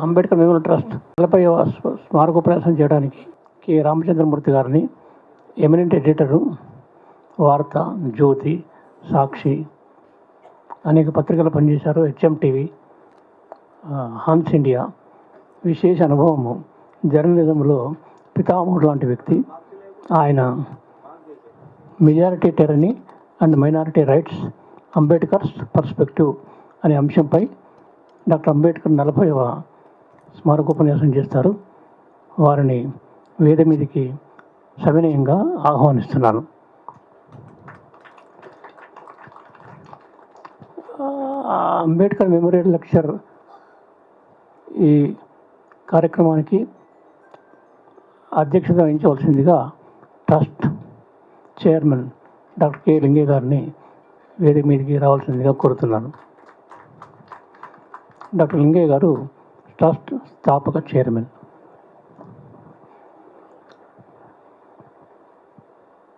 Ambedkar memorial trust 40వ స్మారకోపన్యాసం చేయడానికి K Ramachandramurthy గారిని eminent editor, వార్త, జ్యోతి, సాక్షి అనేక పత్రికలు పనిచేశారు. HMTV, Hans India. విశేష అనుభవము, జర్నలిజంలో పితామహుడు లాంటి వ్యక్తి. ఆయన majority tyranny and minority rights, Ambedkar's perspective అనే అంశంపై డాక్టర్ అంబేద్కర్ 40వ స్మారకోపన్యాసం చేస్తారు. వారిని వేదిక మీదకి సవినయంగా ఆహ్వానిస్తున్నాను. అంబేద్కర్ మెమోరియల్ లెక్చర్ ఈ కార్యక్రమానికి అధ్యక్షత వహించవలసిందిగా trust chairman doctor K Lingaiah గారిని వేదిక మీదకి రావాల్సిందిగా కోరుతున్నాను. డాక్టర్ లింగయ్య గారు ట్రస్ట్ స్థాపక చైర్మన్.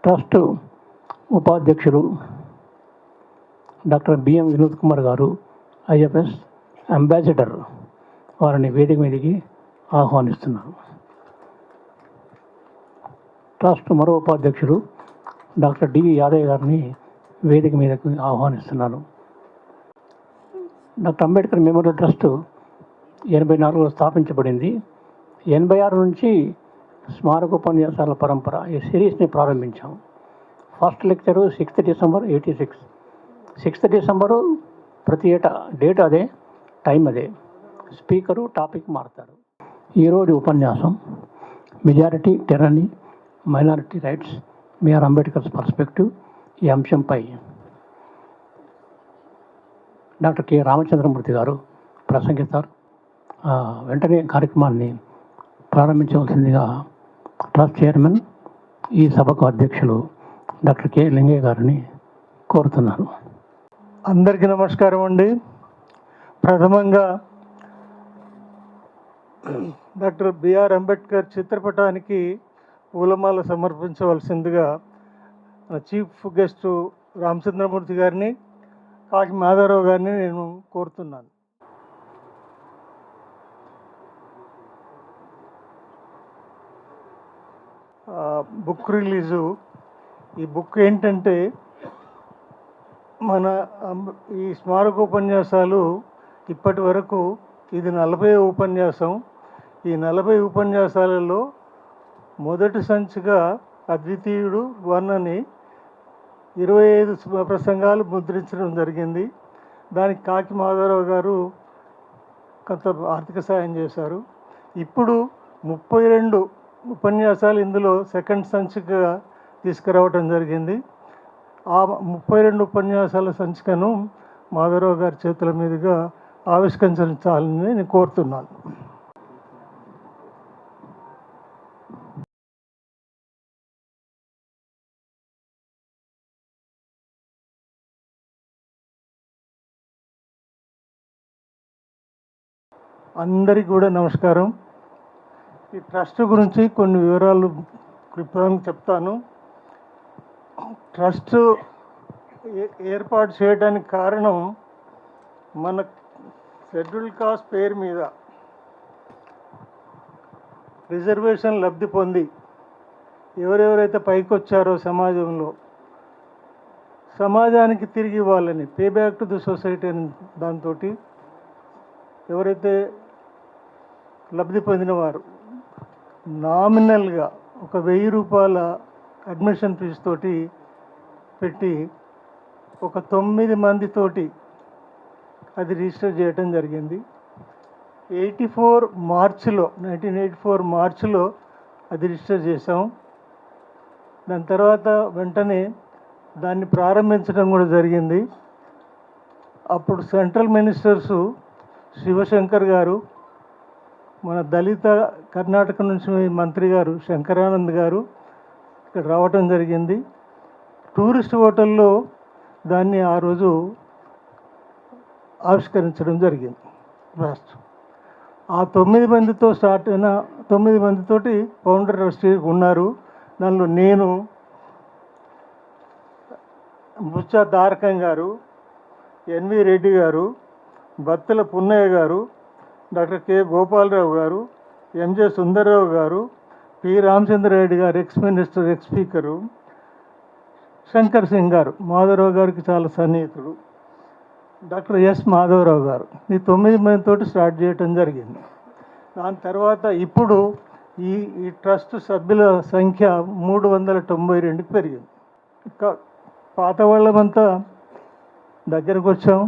ట్రస్ట్ ఉపాధ్యక్షులు doctor BM Vinod Kumar garu, IFS ambassador. వారిని వేదిక మీదకి ఆహ్వానిస్తున్నారు. ట్రస్ట్ మరో ఉపాధ్యక్షులు డాక్టర్ డి యాదయ్య గారిని వేదిక మీదకి ఆహ్వానిస్తున్నాను. డాక్టర్ అంబేద్కర్ మెమోరియల్ ట్రస్ట్ 84లో స్థాపించబడింది. 86 నుంచి స్మారకోపన్యాసాల పరంపర ఈ సిరీస్ని ప్రారంభించాం. First lecture 6th December 86. 6th December ప్రతి ఏటా డేట్ అదే, టైం అదే, స్పీకరు, టాపిక్ మారుతారు. ఈరోజు ఉపన్యాసం majority tyranny, minority rights, BR Ambedkar's perspective. ఈ అంశంపై డాక్టర్ కె రామచంద్రమూర్తి గారు ప్రసంగిస్తారు. వెంటనే కార్యక్రమాన్ని ప్రారంభించవలసిందిగా ట్రస్ట్ చైర్మన్, ఈ సభకు అధ్యక్షులు డాక్టర్ కె లింగయ్య గారిని కోరుతున్నారు. అందరికీ నమస్కారం అండి. ప్రథమంగా డాక్టర్ బిఆర్ అంబేద్కర్ చిత్రపటానికి పూలమాల సమర్పించవలసిందిగా చీఫ్ గెస్ట్ రామచంద్రమూర్తి గారిని, కాకి మాధవరావు గారిని నేను కోరుతున్నాను. Book release. ఈ బుక్ ఏంటంటే, మన ఈ స్మారకోపన్యాసాలు ఇప్పటి వరకు ఇది 40వ ఉపన్యాసం. ఈ 40 ఉపన్యాసాలలో మొదటి సంచిగా అద్వితీయుడు 1 అని 25 ప్రసంగాలు ముద్రించడం జరిగింది. దానికి కాకి మాధవరావు గారు కొంత ఆర్థిక సాయం చేశారు. ఇప్పుడు 32 ఉపన్యాసాలు ఇందులో సెకండ్ సంచికగా తీసుకురావటం జరిగింది. ఆ 32 ఉపన్యాసాల సంచికను మాధవరావు గారి చేతుల మీదుగా ఆవిష్కరించాలని నేను కోరుతున్నాను. అందరికీ కూడా నమస్కారం. ఈ ట్రస్ట్ గురించి కొన్ని వివరాలు క్లుప్తంగా చెప్తాను. ట్రస్ట్ ఏర్పాటు చేయడానికి కారణం, మన షెడ్యూల్ కాస్ట్ పేరు మీద రిజర్వేషన్ లబ్ధి పొంది ఎవరెవరైతే పైకి వచ్చారో సమాజంలో, సమాజానికి తిరిగి ఇవ్వాలని, pay back to the society అని దాంతో ఎవరైతే లబ్ధి పొందినవారు నామినల్గా ఒక 1000 రూపాయల అడ్మిషన్ ఫీజు తోటి పెట్టి ఒక 9 మందితోటి అది రిజిస్టర్ చేయటం జరిగింది. 1984 మార్చిలో అది రిజిస్టర్ చేసాం. దాని తర్వాత వెంటనే దాన్ని ప్రారంభించడం కూడా జరిగింది. అప్పుడు సెంట్రల్ మినిస్టర్సు శివశంకర్ గారు, మన దళిత కర్ణాటక నుంచి మంత్రి గారు శంకరానంద్ గారు ఇక్కడ రావటం జరిగింది. టూరిస్ట్ హోటల్లో దాన్ని ఆ రోజు ఆవిష్కరించడం జరిగింది. రాష్ట్రం ఆ 9 మందితో స్టార్ట్ అయిన 9 మందితోటి ఫౌండర్ ట్రస్టీ ఉన్నారు. దానిలో నేను, బుచ్చా దారకం గారు, ఎన్వి రెడ్డి గారు, బత్తల పున్నయ్య గారు, డాక్టర్ కె గోపాలరావు గారు, ఎంజె సుందర్రావు గారు, పి రామచంద్రారెడ్డి గారు, ex minister, X speaker, Shankar Singh గారు, మాధవరావు గారికి చాలా సన్నిహితుడు, డాక్టర్ ఎస్ మాధవరావు గారు. ఈ 9 మందితోటి స్టార్ట్ చేయటం జరిగింది. దాని తర్వాత ఇప్పుడు ఈ ఈ ట్రస్ట్ సభ్యుల సంఖ్య 392కి పెరిగింది. ఇంకా పాత వాళ్ళమంతా దగ్గరకు వచ్చాం,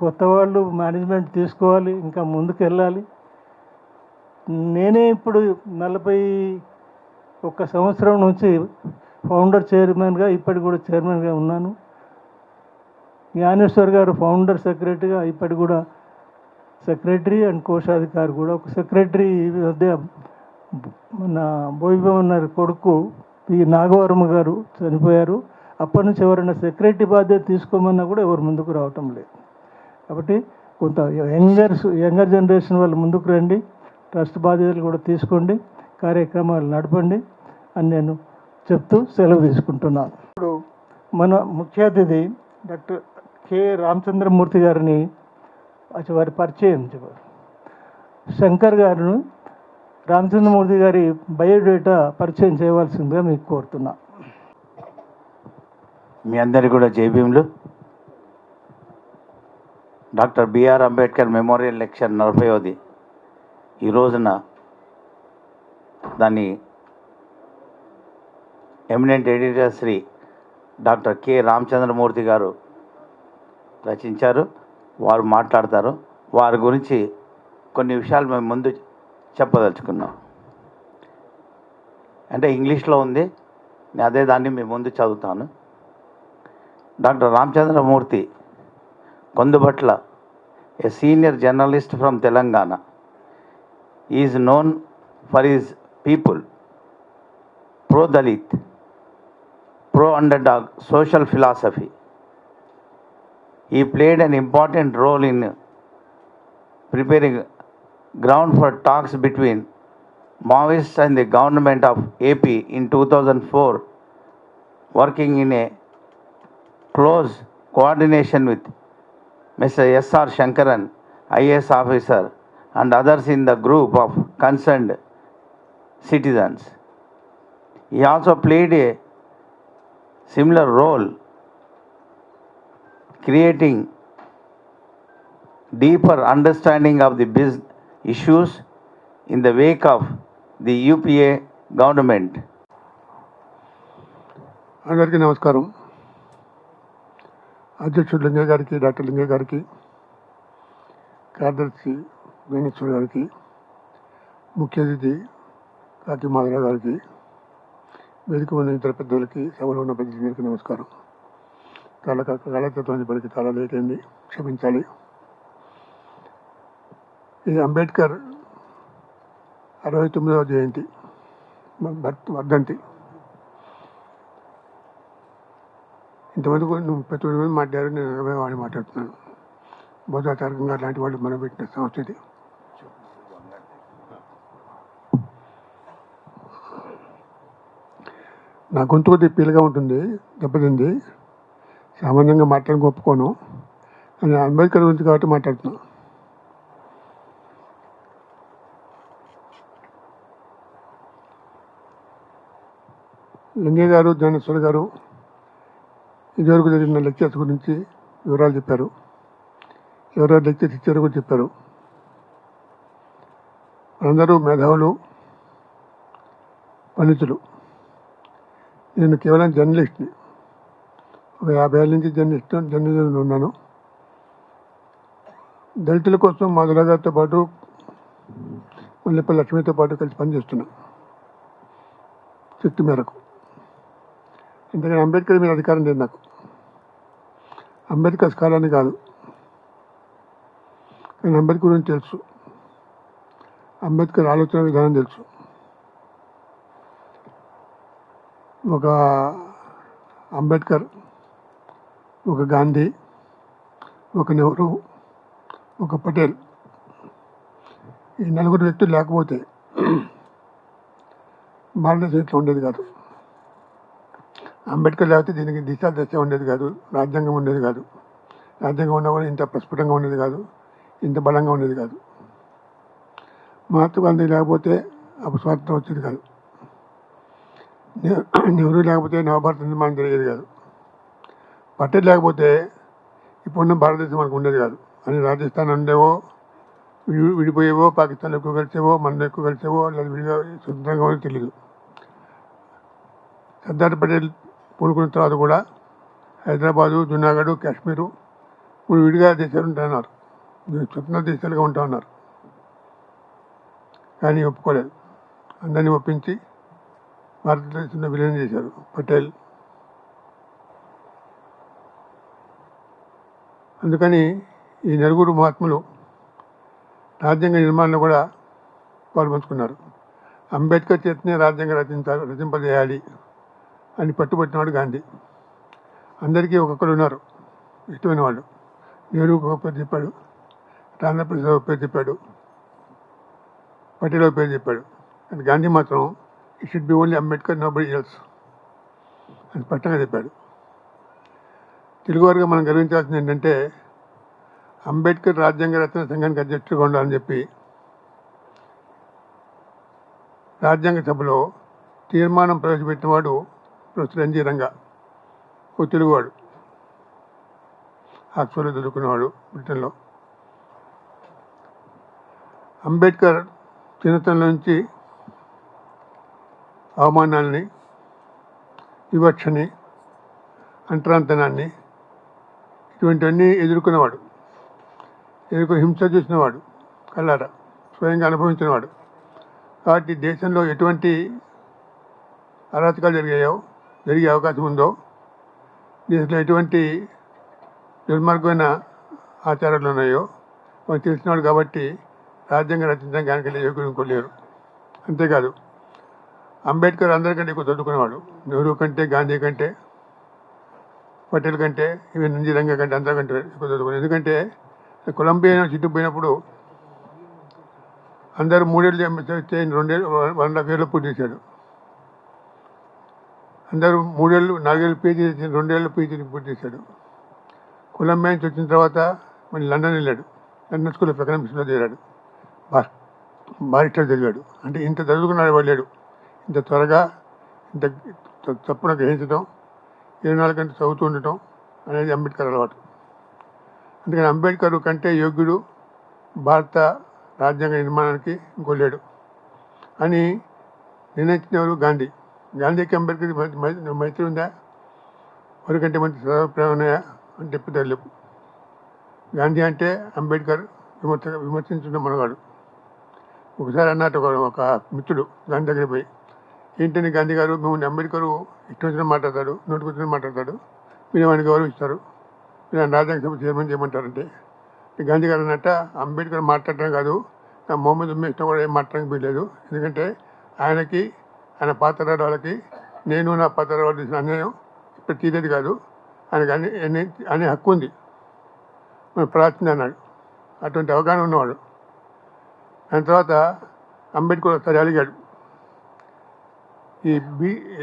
కొత్త వాళ్ళు మేనేజ్మెంట్ తీసుకోవాలి, ఇంకా ముందుకు వెళ్ళాలి. నేనే ఇప్పుడు 41 సంవత్సరం నుంచి ఫౌండర్ చైర్మన్గా, ఇప్పటికి కూడా చైర్మన్గా ఉన్నాను. జ్ఞానేశ్వర్ గారు ఫౌండర్ సెక్రటరీగా, ఇప్పటికి కూడా సెక్రటరీ అండ్ కోశాధికారి కూడా. ఒక సెక్రటరీ ఈ మధ్య మన బోయిబోమన్నారు కొడుకు పి నాగవరమ గారు చనిపోయారు. అప్పటి నుంచి ఎవరైనా సెక్రటరీ బాధ్యత తీసుకోమన్నా కూడా ఎవరు ముందుకు రావటం లేదు. కాబట్టి కొంత యంగర్ జనరేషన్ వాళ్ళు ముందుకు రండి, ట్రస్ట్ బాధ్యతలు కూడా తీసుకోండి, కార్యక్రమాలు నడపండి అని నేను చెప్తూ సెలవు తీసుకుంటున్నాను. ఇప్పుడు మన ముఖ్య అతిథి డాక్టర్ కె రామచంద్రమూర్తి గారిని వారి పరిచయం చెప్పారు. శంకర్ గారిని రామచంద్రమూర్తి గారి బయోడేటా పరిచయం చేయవలసిందిగా మీకు కోరుతున్నా. మీ అందరికీ కూడా జైభీములు. Doctor BR Ambedkar memorial lecture 40వది ఈ రోజున దాన్ని eminent editor Shri doctor K Ramachandramurthy garu రచించారు. వారు మాట్లాడతారు. వారి గురించి కొన్ని విషయాలు మేము ముందు చెప్పదలుచుకున్నాం. అంటే ఇంగ్లీష్లో ఉంది, నేను అదే దాన్ని మీ ముందు చదువుతాను. Doctor Ramachandramurthy Kondubatla, a senior journalist from Telangana, he is known for his people, pro-Dalit, pro-underdog social philosophy. He played an important role in preparing ground for talks between Maoists and the government of AP in 2004, working in a close coordination with Mr. S.R. Shankaran, IAS officer, and others in the group of concerned citizens. He also played a similar role, creating deeper understanding of the issues in the wake of the UPA government. అందరికీ నమస్కారం. అధ్యక్షుడు లింగ గారికి, doctor లింగ గారికి, కార్యదర్శి జ్ఞానేశ్వర్ గారికి, ముఖ్య అతిథి కాకి మాధవరావు గారికి, వేదిక ఉన్న ఇతర పెద్దలకి, సభలో ఉన్న పెద్దలకి నమస్కారం. కాలతత్వాన్ని పడికి చాలా లేట్ అయింది, క్షమించాలి. ఇది అంబేద్కర్ 69వ జయంతి వర్ధంతి. ఇంతమంది 39 మంది మాట్లాడారు, నేను 40 వాడిని మాట్లాడుతున్నాను. బోధా తారకంగా లాంటి వాళ్ళు మనం పెట్టిన సంస్థ ఇది. నా గొంతు కొద్దిగా పీలుగా ఉంటుంది, దెబ్బతింది. సామాన్యంగా మాట్లాడడానికి ఒప్పుకోను, కానీ అంబేద్కర్ గురించి కాబట్టి మాట్లాడుతున్నాను. లింగయ్య గారు, జ్ఞానేశ్వర్ గారు ఇదివరకు జరిగిన లెక్చర్స్ గురించి వివరాలు చెప్పారు. ఎవరెవరు లెక్చర్స్ ఇచ్చారో కూడా చెప్పారు. అందరూ మేధావులు, పండితులు. నేను కేవలం జర్నలిస్ట్ని. ఒక 50 ఏళ్ళ నుంచి జర్నలిజంలో ఉన్నాను. దళితుల కోసం మాధుర గారితో పాటు, ముల్లపల్లి లక్ష్మితో పాటు కలిసి పనిచేస్తున్నాను శక్తి మేరకు. ఎందుకంటే అంబేద్కర్ మీద అధికారం లేదు నాకు. అంబేద్కర్ స్కాలాన్ని కాదు, కానీ అంబేద్కర్ గురించి తెలుసు, అంబేద్కర్ ఆలోచన విధానం తెలుసు. ఒక అంబేద్కర్, ఒక గాంధీ, ఒక నెహ్రూ, ఒక పటేల్, ఈ 4 వ్యక్తులు లేకపోతే భారతదేశం ఇట్లా ఉండేది కాదు. అంబేద్కర్ లేకపోతే దీనికి దశ ఉండేది కాదు, రాజ్యాంగం ఉండేది కాదు. రాజ్యాంగం ఉన్నా కూడా ఇంత ప్రస్ఫుటంగా ఉండేది కాదు, ఇంత బలంగా ఉండేది కాదు. మహాత్మా గాంధీ లేకపోతే అప్పుడు స్వాతంత్రం వచ్చేది కాదు. నెహ్రూ లేకపోతే నవభారత నిర్మాణం జరిగేది కాదు. పటేల్ లేకపోతే ఇప్పుడున్న భారతదేశం మనకు ఉండేది కాదు. అని రాజస్థాన్ ఉండేవో, విడిపోయేవో, పాకిస్తాన్లో ఎక్కువ కలిసేవో, మనలో ఎక్కువ కలిసేవో, లేదా విడిగా స్వతంత్రంగా ఉండేది తెలియదు. సర్దార్ పటేల్ పూనుకున్న తర్వాత కూడా హైదరాబాదు, జునాగఢ్, కాశ్మీరు ఇప్పుడు విడిగా దేశాలు ఉంటున్నారు, స్వతంత్ర దేశాలుగా ఉంటా ఉన్నారు. కానీ ఒప్పుకోలేదు. అందరినీ ఒప్పించి భారతదేశంలో విలీనం చేశారు పటేల్. అందుకని ఈ నలుగురు మహాత్ములు రాజ్యాంగ నిర్మాణంలో కూడా పాల్పంచుకున్నారు. అంబేద్కర్ చేతనే రాజ్యాంగం రచింపజేయాలి అని పట్టుబట్టినవాడు గాంధీ. అందరికీ ఒక్కొక్కరు ఉన్నారు ఇష్టమైన వాళ్ళు. నెహ్రూకి ఒక పేరు చెప్పాడు, రాధాప్రసాద్ ఒక పేరు చెప్పాడు, పటేల్ ఒక పేరు చెప్పాడు. కానీ గాంధీ మాత్రం it should be only Ambedkar, nobody else అని స్పష్టంగా చెప్పాడు. తెలుగువారిగా మనం గర్వించాల్సింది ఏంటంటే అంబేద్కర్ రాజ్యాంగ రచన సంఘానికి అధ్యక్షుడిగా ఉండాలని చెప్పి రాజ్యాంగ సభలో తీర్మానం ప్రవేశపెట్టిన వాడు ప్రొఫెసర్ ఎన్జి రంగా, ఓ తెలుగువాడు, ఆక్స్ఫర్డ్లో చదువుకున్నవాడు బ్రిటన్లో. అంబేద్కర్ చిన్నతనంలో నుంచి అవమానాల్ని, వివక్షని, అంటరాంతనాన్ని ఇటువంటివన్నీ ఎదుర్కొన్నవాడు, హింస చూసినవాడు, కళ్ళారా స్వయంగా అనుభవించినవాడు. కాబట్టి దేశంలో ఎటువంటి అరాచకాలు జరిగే అవకాశం ఉందో, దేశంలో ఎటువంటి దుర్మార్గమైన ఆచారాలు ఉన్నాయో మనకు తెలిసినవాడు. కాబట్టి రాజ్యాంగం రచించడానికి ఆయనకి యోగ్యులు ఇంకోలేరు. అంతేకాదు అంబేద్కర్ అందరికంటే ఎక్కువ చదువుకునేవాడు. నెహ్రూ కంటే, గాంధీ కంటే, పటేల్ కంటే, ఈవెన్ ఎన్జి రంగా కంటే అందరికంటే ఎక్కువ చదువుకున్నాడు. ఎందుకంటే కొలంబియా యూనివర్సిటీకి పోయినప్పుడు అందరూ 3 ఏళ్ళు 1.5 years పూర్తి చేశాడు. అందరూ 3 ఏళ్ళు 4 ఏళ్ళు పీజీ చేసి 2 ఏళ్ళు పీజీ పూర్తి చేశాడు. కొలంబియా నుంచి వచ్చిన తర్వాత మళ్ళీ లండన్ వెళ్ళాడు. లండన్ స్కూల్ ఆఫ్ ఎకనామిక్స్లో చేరాడు. బారిస్టర్ చదివాడు. అంటే ఇంత చదువుకున్నాడు వెళ్ళాడు. ఇంత త్వరగా ఇంత తప్పున గ్రహించడం, 24 గంటలు చదువుతూ ఉండటం అనేది అంబేద్కర్ అలవాటు. అందుకని అంబేద్కర్ కంటే యోగ్యుడు భారత రాజ్యాంగ నిర్మాణానికి ఇంకోలేడు అని నిర్ణయించినవారు గాంధీ. గాంధీకి అంబేద్కర్కి మైత్రి ఉందా? ఎవరికంటే మంచి సదాభిప్రాయం ఉన్నాయా అని చెప్పి గాంధీ అంటే అంబేద్కర్ విమర్శించున్న మనగాడు. ఒకసారి అన్నట్టు ఒక మిత్రుడు గాంధీ దగ్గర పోయి, ఏంటని గాంధీ గారు, మిమ్మల్ని అంబేద్కర్ ఇష్టం వచ్చిన మాట్లాడతాడు, నోటికి వచ్చిన మాట్లాడతాడు, మీరు వాడిని గౌరవిస్తారు, మీరు ఆయన రాజ్యాంగ సభ చైర్మన్ చేయమంటారంటే గాంధీ గారు అన్నట్ట, అంబేద్కర్ మాట్లాడటం కాదు, నా మొహమ్మద్ ఉమ్మే ఇష్టం కూడా ఏం మాట్లాడడానికి వీల్లేదు. ఎందుకంటే ఆయనకి, ఆయన పాత్ర వాళ్ళకి నేను నా పాత్ర వాళ్ళు చేసిన అన్యాయం ఇప్పుడు తీరేది కాదు, ఆయనకి అనే హక్కు ఉంది, మనం ప్రార్థన అన్నాడు. అటువంటి అవగాహన ఉన్నవాడు. దాని తర్వాత అంబేద్కర్ ఒకసారి అడిగాడు, ఈ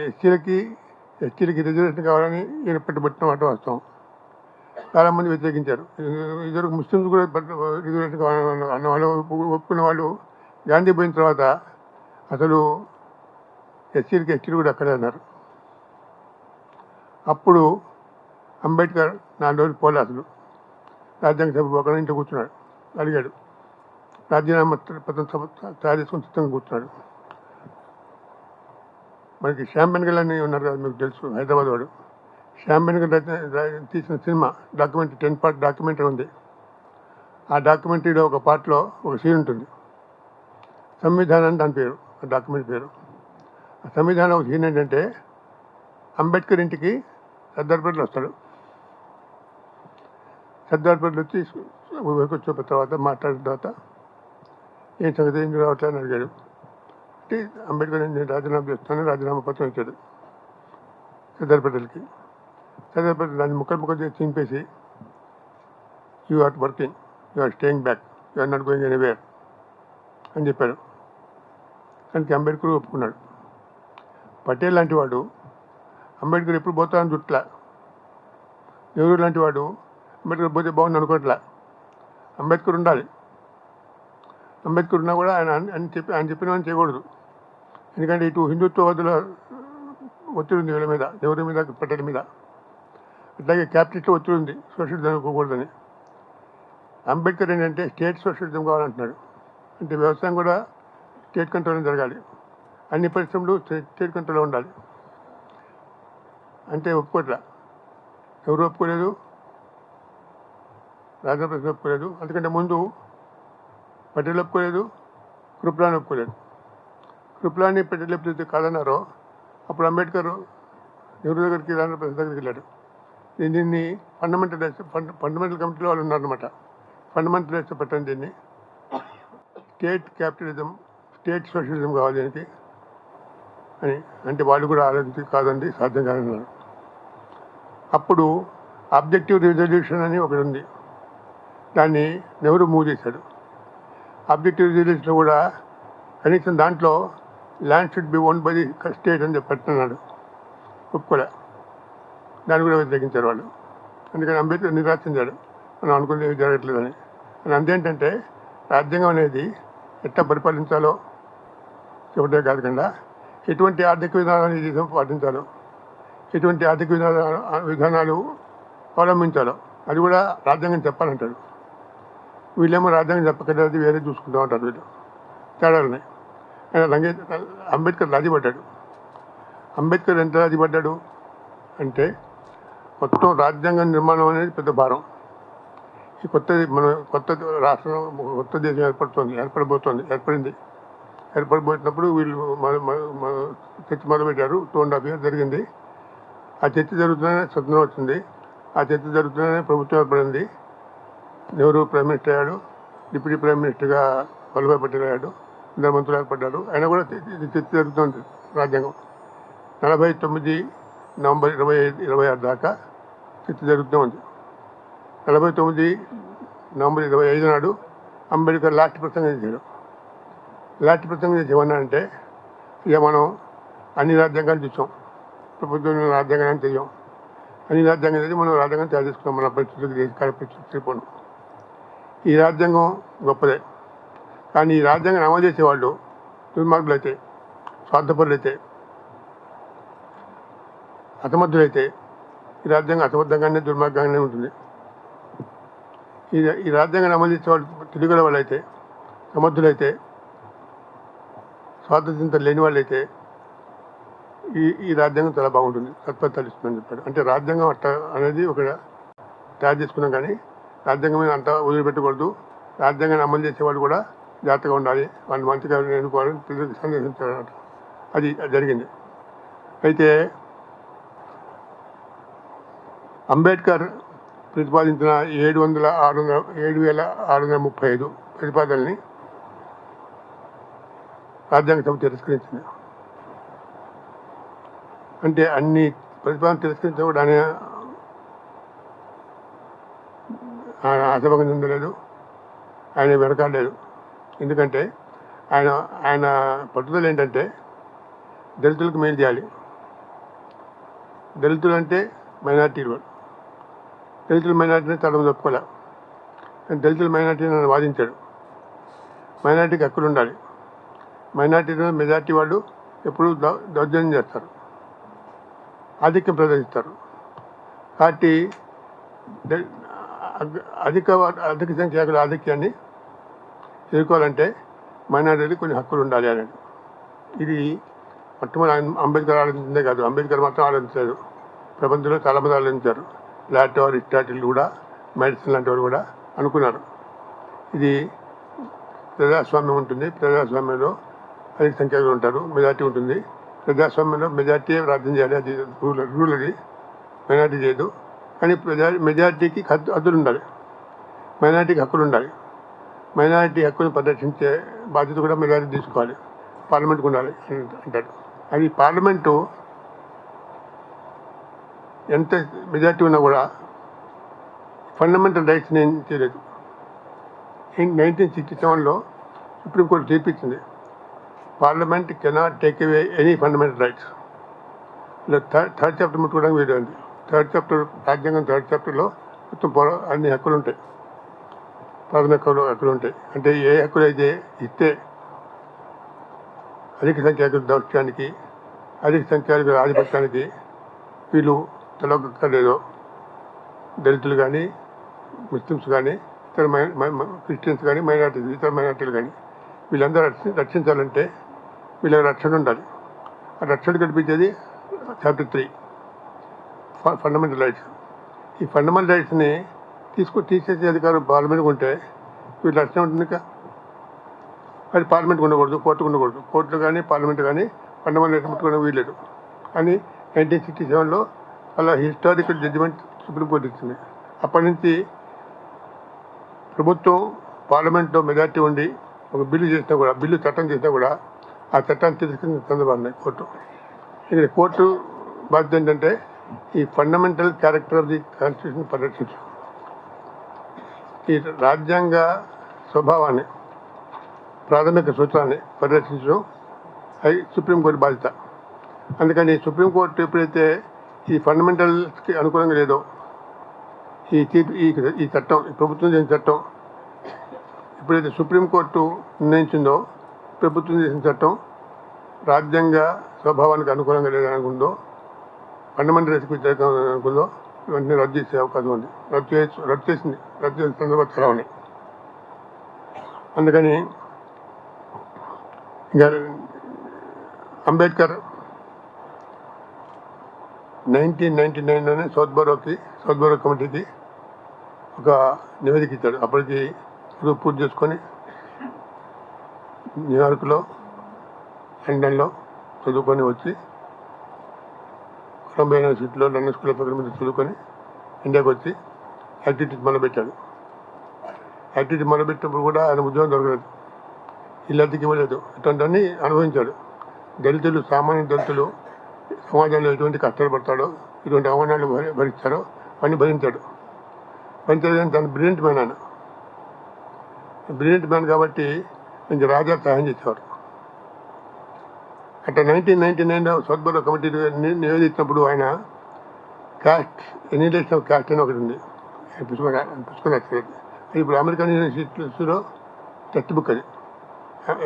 ఎస్టీలకి రిజర్వేషన్ కావాలని ఈయన పట్టుబట్టిన మాట వాస్తవం. చాలామంది వ్యతిరేకించారు. ఇద్దరు ముస్లింస్ కూడా రిజర్వేషన్ కావాలని అన్న వాళ్ళు ఒప్పుకున్న వాళ్ళు గాంధీ పోయిన తర్వాత అసలు ఎస్టీలు కూడా అక్కడే అన్నారు. అప్పుడు అంబేద్కర్ 4 రోజులు పోలే, అసలు రాజ్యాంగ సభ ఒక ఇంట్లో కూర్చున్నాడు. అడిగాడు, రాజ్యాంగ పత్రం తయారు చేసుకుని సిద్ధంగా కూర్చున్నాడు. మనకి శ్యామ్ బెనగల్ అని ఉన్నారు కదా, మీకు తెలుసు, హైదరాబాద్ వాడు. శ్యామ్ బెనగల్ తీసిన సినిమా డాక్యుమెంటరీ 10 part డాక్యుమెంటరీ ఉంది. ఆ డాక్యుమెంటరీలో ఒక పార్ట్లో ఒక సీన్ ఉంటుంది, సంవిధానం దాని పేరు, ఆ డాక్యుమెంటరీ పేరు. ఆ సంవిధానం ఒక సీన్ ఏంటంటే, అంబేద్కర్ ఇంటికి సర్దార్ పటేల్ వస్తాడు. సర్దార్ పటేల్ వచ్చి వచ్చే తర్వాత మాట్లాడిన తర్వాత ఏం సంగతి, ఏం రావట్లేదని అడిగాడు. అంటే అంబేద్కర్ నేను రాజీనామా చేస్తానని రాజీనామా పత్రం ఇచ్చాడు సర్దార్ పటేల్కి. సర్దార్ పటేల్ దాన్ని ముక్కలు చేసి చింపేసి, you are working, you are staying back, you are not going anywhere అని చెప్పాడు. దానికి అంబేద్కర్ ఒప్పుకున్నాడు. పటేల్ లాంటి వాడు అంబేద్కర్ ఎప్పుడు పోతానని చుట్లా, నెహ్రూ లాంటి వాడు అంబేద్కర్ పోతే బాగుంది అనుకోవట్లా. అంబేద్కర్ ఉండాలి. అంబేద్కర్ ఉన్నా కూడా ఆయన చెప్పిన చేయకూడదు. ఎందుకంటే ఇటు హిందుత్వవాదుల ఒత్తిడి ఉంది వీళ్ళ మీద, నెహ్రూ మీద, పటేల్ మీద. అట్లాగే క్యాపిటలిస్ట్ ఒత్తిడి ఉంది సోషలిజం అనుకోకూడదని. అంబేద్కర్ ఏంటంటే స్టేట్ సోషలిజం కావాలంటున్నాడు. అంటే వ్యవసాయం కూడా స్టేట్ కంట్రోల్లో జరగాలి, అన్ని పరిశ్రమలు స్టేట్ కంట్రోల్లో ఉండాలి. అంటే ఒప్పుకోట్లా, ఎవరు ఒప్పుకోలేదు, రాజేంద్ర ప్రసాద్ ఒప్పుకోలేదు. అందుకంటే ముందు పటేల్ ఒప్పుకోలేదు, కృప్లాని ఒప్పుకోలేదు. కృప్లాని పటేల్ ఎప్పుడైతే కాదన్నారో అప్పుడు అంబేద్కర్ నెహ్రూ దగ్గరికి, రాజేంద్ర ప్రసాద్ దగ్గరికి వెళ్ళాడు. దీన్ని ఫండమెంటల్ కమిటీలో వాళ్ళు ఉన్నారనమాట. ఫండమెంటల్ రైట్స్ పెట్టండి దీన్ని, స్టేట్ క్యాపిటలిజం, స్టేట్ సోషలిజం కావాలి దీనికి అని. అంటే వాళ్ళు కూడా ఆలోచించి కాదండి, సాధ్యం కాదన్నారు. అప్పుడు ఆబ్జెక్టివ్ రిజల్యూషన్ అని ఒకటి ఉంది, దాన్ని నెహ్రూ మూవ్ చేశాడు. ఆబ్జెక్టివ్ రిజల్యూషన్లో కూడా కనీసం దాంట్లో land should be own by the state అని చెప్పి పెట్టున్నాడు. ఒప్పుకోలే, దాన్ని కూడా వ్యతిరేకించారు వాళ్ళు. అందుకని అంబేద్కర్ నిరాశించాడు, మనం అనుకునేవి జరగట్లేదని. అని అంతేంటంటే రాజ్యాంగం అనేది ఎట్లా పరిపాలించాలో చెప్పడే కాకుండా ఎటువంటి ఆర్థిక విధానాలు ఈ దేశం పాటించాలో, ఎటువంటి ఆర్థిక విధానాలు అవలంబించాలో అది కూడా రాజ్యాంగం చెప్పాలంటాడు. వీళ్ళేమో రాజ్యాంగం చెప్పకలేదు, అది వేరే చూసుకుంటూ ఉంటారు వీళ్ళు. తేడాలున్నాయి. ఆయన అంబేద్కర్ రాజీపడ్డాడు. అంబేద్కర్ ఎంత రాజీపడ్డాడు అంటే మొత్తం రాజ్యాంగ నిర్మాణం అనేది పెద్ద భారం. ఈ కొత్త రాష్ట్రం, కొత్త దేశం ఏర్పడిపోతున్నప్పుడు వీళ్ళు చర్చ మొదలుపెట్టారు. 2.5 years జరిగింది. ఆ చర్చ జరుగుతూనే స్వతంత్రం వచ్చింది. ఆ చర్చ జరుగుతూనే ప్రభుత్వం ఏర్పడింది. నెహ్రూ ప్రైమ్ మినిస్టర్ అయ్యాడు, డిప్యూటీ ప్రైమ్ మినిస్టర్గా వల్లభాయ్ పటేల్ అయ్యాడు, ఇద్దరు మంత్రులు ఏర్పడ్డారు. అయినా కూడా చర్చ జరుగుతుంది. రాజ్యాంగం 49 November 26 దాకా చర్చ జరుగుతూ ఉంది. 49 November 25 నాడు అంబేద్కర్ లాస్ట్ ప్రసంగం చేశాడు. లాస్ట్ ప్రసంగం చేసి ఏమన్నాడంటే, ఇక మనం అన్ని రాజ్యాంగాలు చూసాం, ప్రపంచంలో రాజ్యాంగాన్ని తెలియం, అన్ని రాజ్యాంగం చేసి మనం రాజ్యాంగం తయారు చేసుకున్నాం మన పరిస్థితులకు. ఈ రాజ్యాంగం గొప్పదే, కానీ ఈ రాజ్యాంగం అమలు చేసేవాళ్ళు దుర్మార్గులైతే, స్వార్థపరులైతే, అసమర్థులైతే ఈ రాజ్యాంగం అసమర్థంగానే దుర్మార్గంగానే ఉంటుంది. ఈ రాజ్యాంగాన్ని అమలు చేసేవాళ్ళు తెలుగుల వాళ్ళైతే, సమర్థులైతే, స్వాతంత్రం లేని వాళ్ళైతే ఈ రాజ్యాంగం చాలా బాగుంటుంది, సత్ఫలితాలు ఇస్తుందని చెప్పాడు. అంటే రాజ్యాంగం అట్ట అనేది ఒక తయారు చేసుకున్నాం, కానీ రాజ్యాంగం మీద అంతా వదిలిపెట్టకూడదు. రాజ్యాంగాన్ని అమలు చేసేవాళ్ళు కూడా జాగ్రత్తగా ఉండాలి, వాళ్ళు మంచిగా ఎన్నుకోవాలని ప్రజలకు సందేశించాడు. అది జరిగింది. అయితే అంబేద్కర్ ప్రతిపాదించిన 7,635 ప్రతిపాదనల్ని రాజ్యాంగ సభ తిరస్కరించింది. అంటే అన్ని ప్రతిపాదన తిరస్కరించిన కూడా ఆయన అసభంగా చెందలేదు, ఆయన వెనకాడలేదు. ఎందుకంటే ఆయన పట్టుదల ఏంటంటే దళితులకు మేలు చేయాలి. దళితులు అంటే మైనార్టీలు, దళితుల మైనార్టీని తడవ చెప్పుకోలే. దళితుల మైనార్టీని నన్ను వాదించాడు. మైనార్టీకి హక్కులు ఉండాలి. మైనార్టీలో మెజార్టీ వాళ్ళు ఎప్పుడూ దౌర్జన్యం చేస్తారు, ఆధిక్యం ప్రదర్శిస్తారు. కాబట్టి అధిక సంఖ్యాకుల ఆధిక్యాన్ని ఎదుర్కోవాలంటే మైనార్టీలకు కొన్ని హక్కులు ఉండాలి అన్నాడు. ఇది మొట్టమొదటి అంబేద్కర్ ఆలోచించిందే కాదు, అంబేద్కర్ మాత్రం ఆలోచించలేదు, ప్రపంచంలో చాలామంది ఆలోచించారు. ప్లాటో, అరిస్టాటిల్ కూడా, మెడిసిన్ లాంటి వాళ్ళు కూడా అనుకున్నారు. ఇది ప్రజాస్వామ్యం ఉంటుంది, ప్రజాస్వామ్యంలో అధిక సంఖ్యలో ఉంటారు, మెజార్టీ ఉంటుంది. ప్రజాస్వామ్యంలో మెజార్టీ రాజ్యం చేయాలి, అది రూల్ అది, మైనార్టీ చేయదు. కానీ మెజార్టీకి హద్దులు ఉండాలి, మైనార్టీకి హక్కులు ఉండాలి. మైనారిటీ హక్కును పరిరక్షించే బాధ్యత కూడా మెజారిటీ తీసుకోవాలి, పార్లమెంట్కి ఉండాలి అంటాడు. అది పార్లమెంటు ఎంత మెజారిటీ ఉన్నా కూడా ఫండమెంటల్ రైట్స్ని ఏం చేయలేదు. 1967లో సుప్రీంకోర్టు తీర్పిచ్చింది, parliament cannot take away any fundamental rights. ఇలా థర్డ్ చాప్టర్ ముట్టుకోవడానికి వీలు ఉంది. రాజ్యాంగం 3rd chapterలో మొత్తం అన్ని హక్కులు ఉంటాయి. ప్రాథమిక హక్కులు ఉంటాయి. అంటే ఏ హక్కులు అయితే ఇస్తే అధిక సంఖ్యాకుల దౌత్యానికి, అధిక సంఖ్యాకుల ఆధిపత్యానికి వీళ్ళు తెలవక్కర్లేదో, దళితులు కానీ, ముస్లిమ్స్ కానీ, ఇతర క్రిస్టియన్స్ కానీ, మైనార్టీలు, ఇతర మైనార్టీలు కానీ వీళ్ళందరూ రక్షించాలంటే వీళ్ళకి రక్షణ ఉండాలి. ఆ రక్షణ కల్పించేది చాప్టర్ 3 ఫండమెంటల్ రైట్స్. ఈ ఫండమెంటల్ రైట్స్ని తీసేసే అధికారం పార్లమెంట్కి ఉంటే వీళ్ళు రక్షణ ఉంటుంది. అది పార్లమెంట్కి ఉండకూడదు, కోర్టుకు ఉండకూడదు. కోర్టులు కానీ పార్లమెంట్ కానీ ఫండమెంటల్ రైట్స్ ముట్టుకోవడం వీల్లేదు అని 1967లో అలా హిస్టారికల్ జడ్జిమెంట్ సుప్రీంకోర్టు ఇచ్చింది. అప్పటి నుంచి ప్రభుత్వం పార్లమెంట్లో మెజార్టీ ఉండి ఒక బిల్లు చేసినా కూడా, బిల్లు చట్టం చేసినా కూడా ఆ చట్టాన్ని తిరస్కరించిన సందర్భాలు ఉన్నాయి కోర్టు. ఇక్కడ కోర్టు బాధ్యత ఏంటంటే ఈ fundamental character of the constitution పరిరక్షించు, ఈ రాజ్యాంగ స్వభావాన్ని, ప్రాథమిక సూత్రాన్ని పరిరక్షించడం అది సుప్రీంకోర్టు బాధ్యత. అందుకని సుప్రీంకోర్టు ఎప్పుడైతే ఈ ఫండమెంటల్స్కి అనుకూలంగా లేదో, ఈ చట్టం, ఈ ప్రభుత్వం చేసిన చట్టం ఎప్పుడైతే సుప్రీంకోర్టు నిర్ణయించిందో ప్రభుత్వం చేసిన చట్టం రాజ్యాంగ స్వభావానికి అనుకూలంగా లేదనుకుందో, ఫండమెంటల్ రైట్స్కి వ్యతిరేకంగా అనుకుందో, ఇవన్నీ రద్దు చేసే అవకాశం ఉంది. రద్దు చేసిన సందర్భాలు చాలా ఉన్నాయి. అందుకని ఇంకా అంబేద్కర్ 1999లోనే సౌత్ బరో కమిటీకి ఒక నివేదిక ఇచ్చాడు. అప్పటికి చదువు పూర్తి చేసుకొని న్యూయార్క్లో, లండన్లో చదువుకొని వచ్చి కొలంబియా యూనివర్సిటీలో, లండన్ స్కూల్ ఆఫ్ ఎకనామిక్స్ చదువుకొని ఇండియాకి వచ్చి యాక్టివిటీస్ మొదలుపెట్టాడు. యాక్టివిటీ మొదలుపెట్టినప్పుడు కూడా ఆయన ఉద్యోగం దొరకలేదు, ఇల్లద్దరికి ఇవ్వలేదు. ఇటువంటివన్నీ అనుభవించాడు. దళితులు, సామాన్య దళితులు సమాజంలో ఎటువంటి కష్టాలు పడతాడో, ఇటువంటి అవమానాలు భరిస్తాడో అవన్నీ భరించాడు. తను బ్రిలియంట్ మ్యాన్. ఆయన బ్రిలియంట్ మ్యాన్ కాబట్టి ఇంక రాజా సహాయం చేసేవారు. అట్లా 1999లో సౌత్ బరో కమిటీ నివేదించినప్పుడు ఆయన క్యాస్ట్, ఎన్యులేషన్ ఆఫ్ క్యాస్ట్ అని ఒకటి ఉంది, పుస్తకం అది ఇప్పుడు అమెరికన్ యూనివర్సిటీలో టెక్స్ట్ బుక్. అది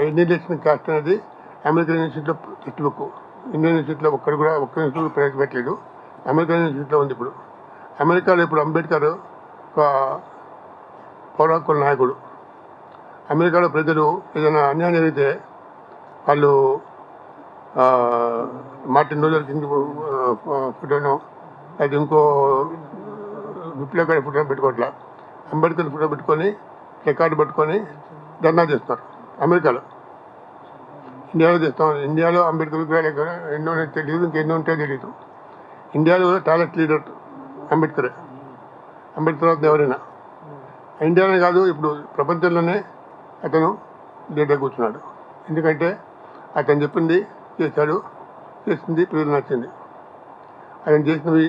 ఎన్యులేషన్ క్యాస్ట్ అనేది అమెరికన్ యూనివర్సిటీలో టెక్స్ట్ బుక్. ఇండియన్ యూనివర్సిటీలో ఒక్క యూనివర్సిటీలో ప్రవేశపెట్టలేదు, అమెరికన్ యూనివర్సిటీలో ఉంది. ఇప్పుడు అమెరికాలో ఇప్పుడు అంబేద్కర్ ఒక పౌర హక్కుల నాయకుడు. అమెరికాలో ప్రజలు ఏదైనా అన్యాయం జరిగితే వాళ్ళు మార్టిన్ లూథర్ కింగ్ ఫోటోను, అది ఇంకో విప్లవకారి ఫోటో పెట్టుకోవట్లా, అంబేద్కర్ ఫోటో పెట్టుకొని రికార్డు పెట్టుకొని ధర్నా చేస్తున్నారు అమెరికాలో. ఇండియాలో చేస్తాం. ఇండియాలో అంబేద్కర్ విగ్రహాలు ఎన్నో తెలియదు, ఇంకెన్నో ఉంటాయో తెలియదు. ఇండియాలో టాలెంట్ లీడర్ అంబేద్కరే. అంబేద్కర్ తర్వాత ఎవరైనా ఇండియాలోనే కాదు, ఇప్పుడు ప్రపంచంలోనే అతను లీడర్ కూర్చున్నాడు. ఎందుకంటే అతను చెప్పింది చేసింది ప్రజలు నచ్చింది. అతను చేసినవి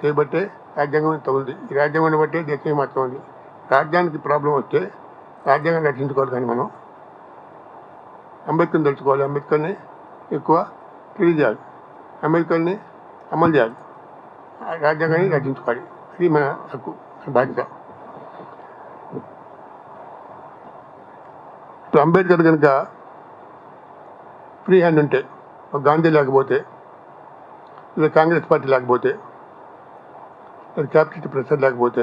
చేయబట్టే రాజ్యాంగం తగులుది. ఈ రాజ్యాంగాన్ని బట్టే దేశం మాత్రం ఉంది. రాజ్యానికి ప్రాబ్లం వస్తే రాజ్యాంగాన్ని రక్షించుకోవాలి, కానీ మనం అంబేద్కర్ని తెలుసుకోవాలి, అంబేద్కర్ని ఎక్కువ తెలియజేయాలి, అంబేద్కర్ని అమలు చేయాలి, రాజ్యాంగాన్ని రక్షించుకోవాలి. అది మన హక్కు, బాధ్యత. ఇప్పుడు అంబేద్కర్ కనుక ఫ్రీ హ్యాండ్ ఉంటే, ఒక గాంధీ లేకపోతే, లేదా కాంగ్రెస్ పార్టీ లేకపోతే, లేదా క్యాపిటల్ ప్రెషర్ లేకపోతే,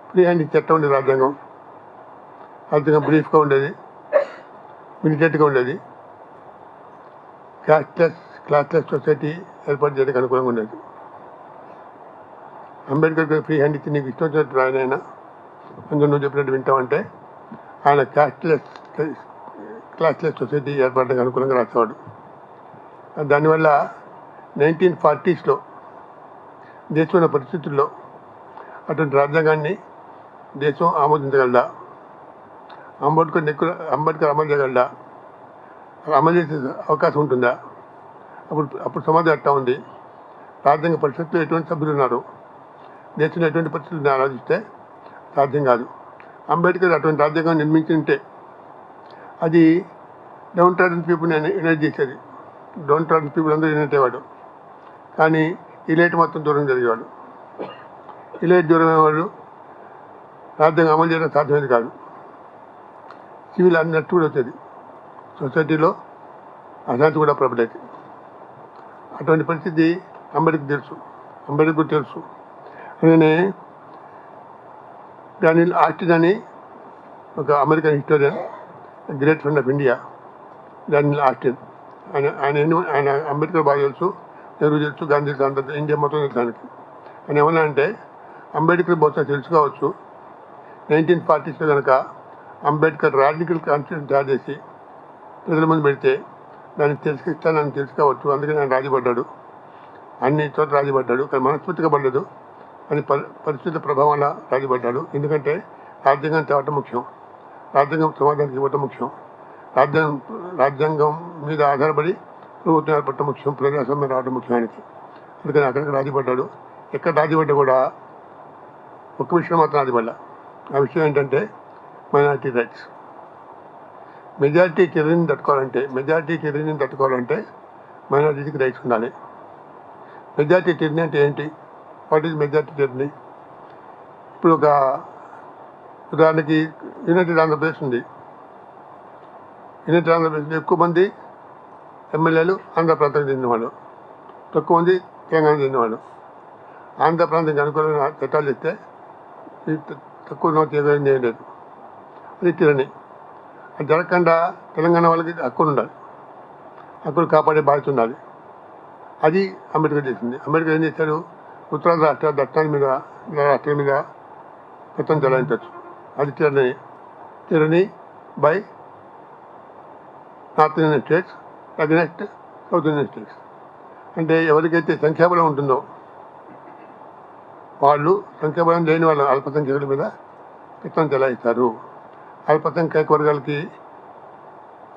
ఫ్రీ హ్యాండ్ చట్టం ఉండేది, రాజ్యాంగం రాజ్యాంగం బ్రీఫ్గా ఉండేది, మిలిటెంట్గా ఉండేది, క్లాస్లెస్ సొసైటీ ఏర్పాటు చేయడానికి అనుకూలంగా ఉండేది. అంబేద్కర్ ఫ్రీ హ్యాండ్ ఇచ్చి నీకు ఇష్టం వచ్చినట్టు రాయనైనా కొంచెం నువ్వు చెప్పినట్టు వింటామంటే ఆయన క్లాస్లెస్ సొసైటీ ఏర్పడడానికి అనుకూలంగా రాసేవాడు. దానివల్ల 1940స్లో దేశం ఉన్న పరిస్థితుల్లో అటువంటి రాజ్యాంగాన్ని దేశం ఆమోదించగలదా, అంబేద్కర్ అమలు చేయగలడా, అమలు చేసే అవకాశం ఉంటుందా, అప్పుడు సమాజం ఎట్లా ఉంది, రాజ్యాంగ పరిస్థితుల్లో ఎటువంటి సభ్యులు ఉన్నారు, దేశంలో ఎటువంటి పరిస్థితులను ఆలోచిస్తే సాధ్యం కాదు. అంబేద్కర్ అటువంటి రాజ్యాంగం నిర్మించుంటే అది డౌన్ ట్రాడన్ పీపుల్ని యునైట్ చేసేది. డౌన్ ట్రాడన్ పీపుల్ అందరూ యునైట్ అయ్యేవాడు. కానీ ఇలైట్ మొత్తం దూరం జరిగేవాడు. ఇలైట్ దూరం అయ్యేవాడు. రాజ్యాంగం అమలు చేయడం సాధ్యమైంది కాదు. సివిల్ అన్నట్టు కూడా వచ్చేది. సొసైటీలో అశాంతి కూడా ప్రబలేది. అటువంటి పరిస్థితి అంబేద్కర్ తెలుసు. అందుకనే డానియల్ ఆస్టిన్ అని ఒక American historian, great friend of India, Daniel Austin, ఆయన అంబేద్కర్ బాగా తెలుసు, నెహ్రూ తెలుసు, గాంధీ తెలుసు, అంత ఇండియా మొత్తం తెలుసు ఆయనకి. ఆయన ఏమన్నా అంటే అంబేద్కర్ బహుశా తెలుసు కావచ్చు, 1940s కనుక అంబేద్కర్ రాడికల్ కాన్స్టిట్యూషన్ తయారు చేసి ప్రజల ముందు పెడితే దాన్ని తిరస్కరిస్తానని తెలుసు కావచ్చు, అందుకని ఆయన రాజీపడ్డాడు, అన్ని చోట్ల రాజీపడ్డాడు. కానీ మనస్ఫూర్తిగా పడలేదు, అని పరిస్థితుల ప్రభావం వల్ల రాజీపడ్డాడు. ఎందుకంటే రాజ్యాంగం తేవటం ముఖ్యం, రాజ్యాంగం సమాజానికి ఇవ్వటం ముఖ్యం, రాజ్యాంగం మీద ఆధారపడి ప్రభుత్వం ఏర్పడటం ముఖ్యం, ప్రజాస్వామ్యం రావడం ముఖ్యం ఆయనకి. అందుకని అక్కడికి రాజీపడ్డాడు. ఎక్కడ రాజీపడ్డా కూడా ఒక్క విషయం మాత్రం రాజీపడ్డా. ఆ విషయం ఏంటంటే మైనారిటీ రైట్స్. మెజారిటీ టెర్రరిని తట్టుకోవాలంటే మైనారిటీకి రైట్స్ ఉండాలి. మెజారిటీ టెర్రరీ అంటే ఏంటి? What is majority tyranny? ఇప్పుడు ఒక ఉదాహరణకి యునైటెడ్ ఆంధ్రప్రదేశ్ ఉంది. యునైటెడ్ ఆంధ్రప్రదేశ్లో ఎక్కువ మంది ఎమ్మెల్యేలు ఆంధ్ర ప్రాంతానికి చెందినవాళ్ళు, తక్కువ మంది తెలంగాణ చెందినవాళ్ళు. ఆంధ్ర ప్రాంతానికి అనుకూలమైన చట్టాలు చేస్తే తక్కువ తీయడం చేయలేదు, అది తిరని. అది జరగకుండా తెలంగాణ వాళ్ళకి హక్కులు ఉండాలి, హక్కులు కాపాడే బాధ్యత ఉండాలి. అది అంబేద్కర్ చేసింది. అంబేద్కర్ ఏం చేశాడు? ఉత్తరాంధ్ర రాష్ట్రాల రాష్ట్రాల మీద మొత్తం చెలాయించవచ్చు. అది tyranny by north Indian states against south Indian states. అంటే ఎవరికైతే సంఖ్యాబలం ఉంటుందో వాళ్ళు సంఖ్యాబలం లేని వాళ్ళ అల్పసంఖ్యాకుల మీద పెత్తనం చెలాయిస్తారు. అల్పసంఖ్యాక వర్గాలకి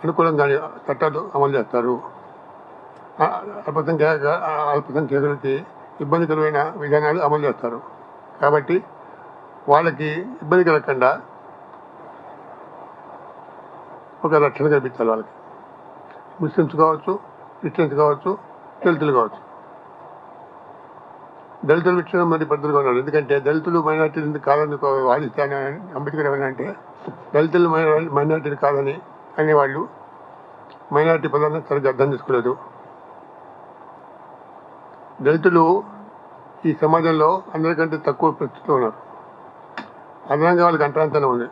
అనుకూలంగానే చట్టాలు అమలు చేస్తారు. అల్పసంఖ్యాకులకి ఇబ్బందికరమైన విధానాలు అమలు చేస్తారు. కాబట్టి వాళ్ళకి ఇబ్బంది కలగకుండా ఒక రక్షణ కల్పించాలి. వాళ్ళకి ముస్లిమ్స్ కావచ్చు, క్రిస్టియన్స్ కావచ్చు, దళితులు కావచ్చు. దళితుల విషయంలో మరి పద్ధతిగా ఉన్నారు. ఎందుకంటే దళితులు మైనార్టీలు కాదని వాదిస్తాను అంబేద్కర్ ఏమైనా అంటే, దళితులు మైనార్టీలు కాదని అనేవాళ్ళు మైనార్టీ పదాన్ని సరిగ్గా అర్థం చేసుకోలేదు. దళితులు ఈ సమాజంలో అందరికంటే తక్కువ పరిస్థితిలో ఉన్నారు. అదనంగా వాళ్ళకి అంటరాంతరం ఉంది,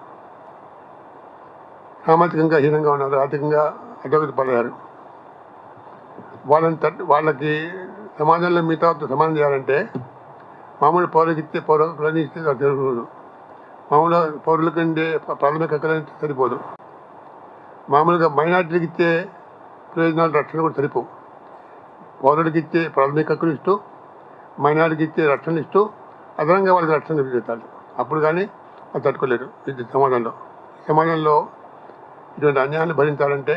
సామాజికంగా హీనంగా ఉన్నారు, ఆర్థికంగా అధోగతి పడయారు. వాళ్ళకి సమాజంలో మిగతా సమానం చేయాలంటే మామూలు పౌరులకు ఇస్తే పౌరులని ఇస్తే జరుగుతుంది. మామూలు పౌరులకు ఉండే ప్రాథమిక హక్కులు ఇస్తే సరిపోదు. మామూలుగా మైనార్టీలకు ఇచ్చే ప్రయోజనాలు రక్షణ కూడా సరిపోవు. పౌరులకు ఇచ్చే ప్రాథమిక హక్కులు ఇస్తూ, మైనార్టీకి ఇచ్చే రక్షణ ఇస్తూ, అదనంగా వాళ్ళకి రక్షణ కల్పించాలి. అప్పుడు కానీ అది తట్టుకోలేరు. ఇది సమాజంలో ఇటువంటి అన్యాయాన్ని భరించాలంటే,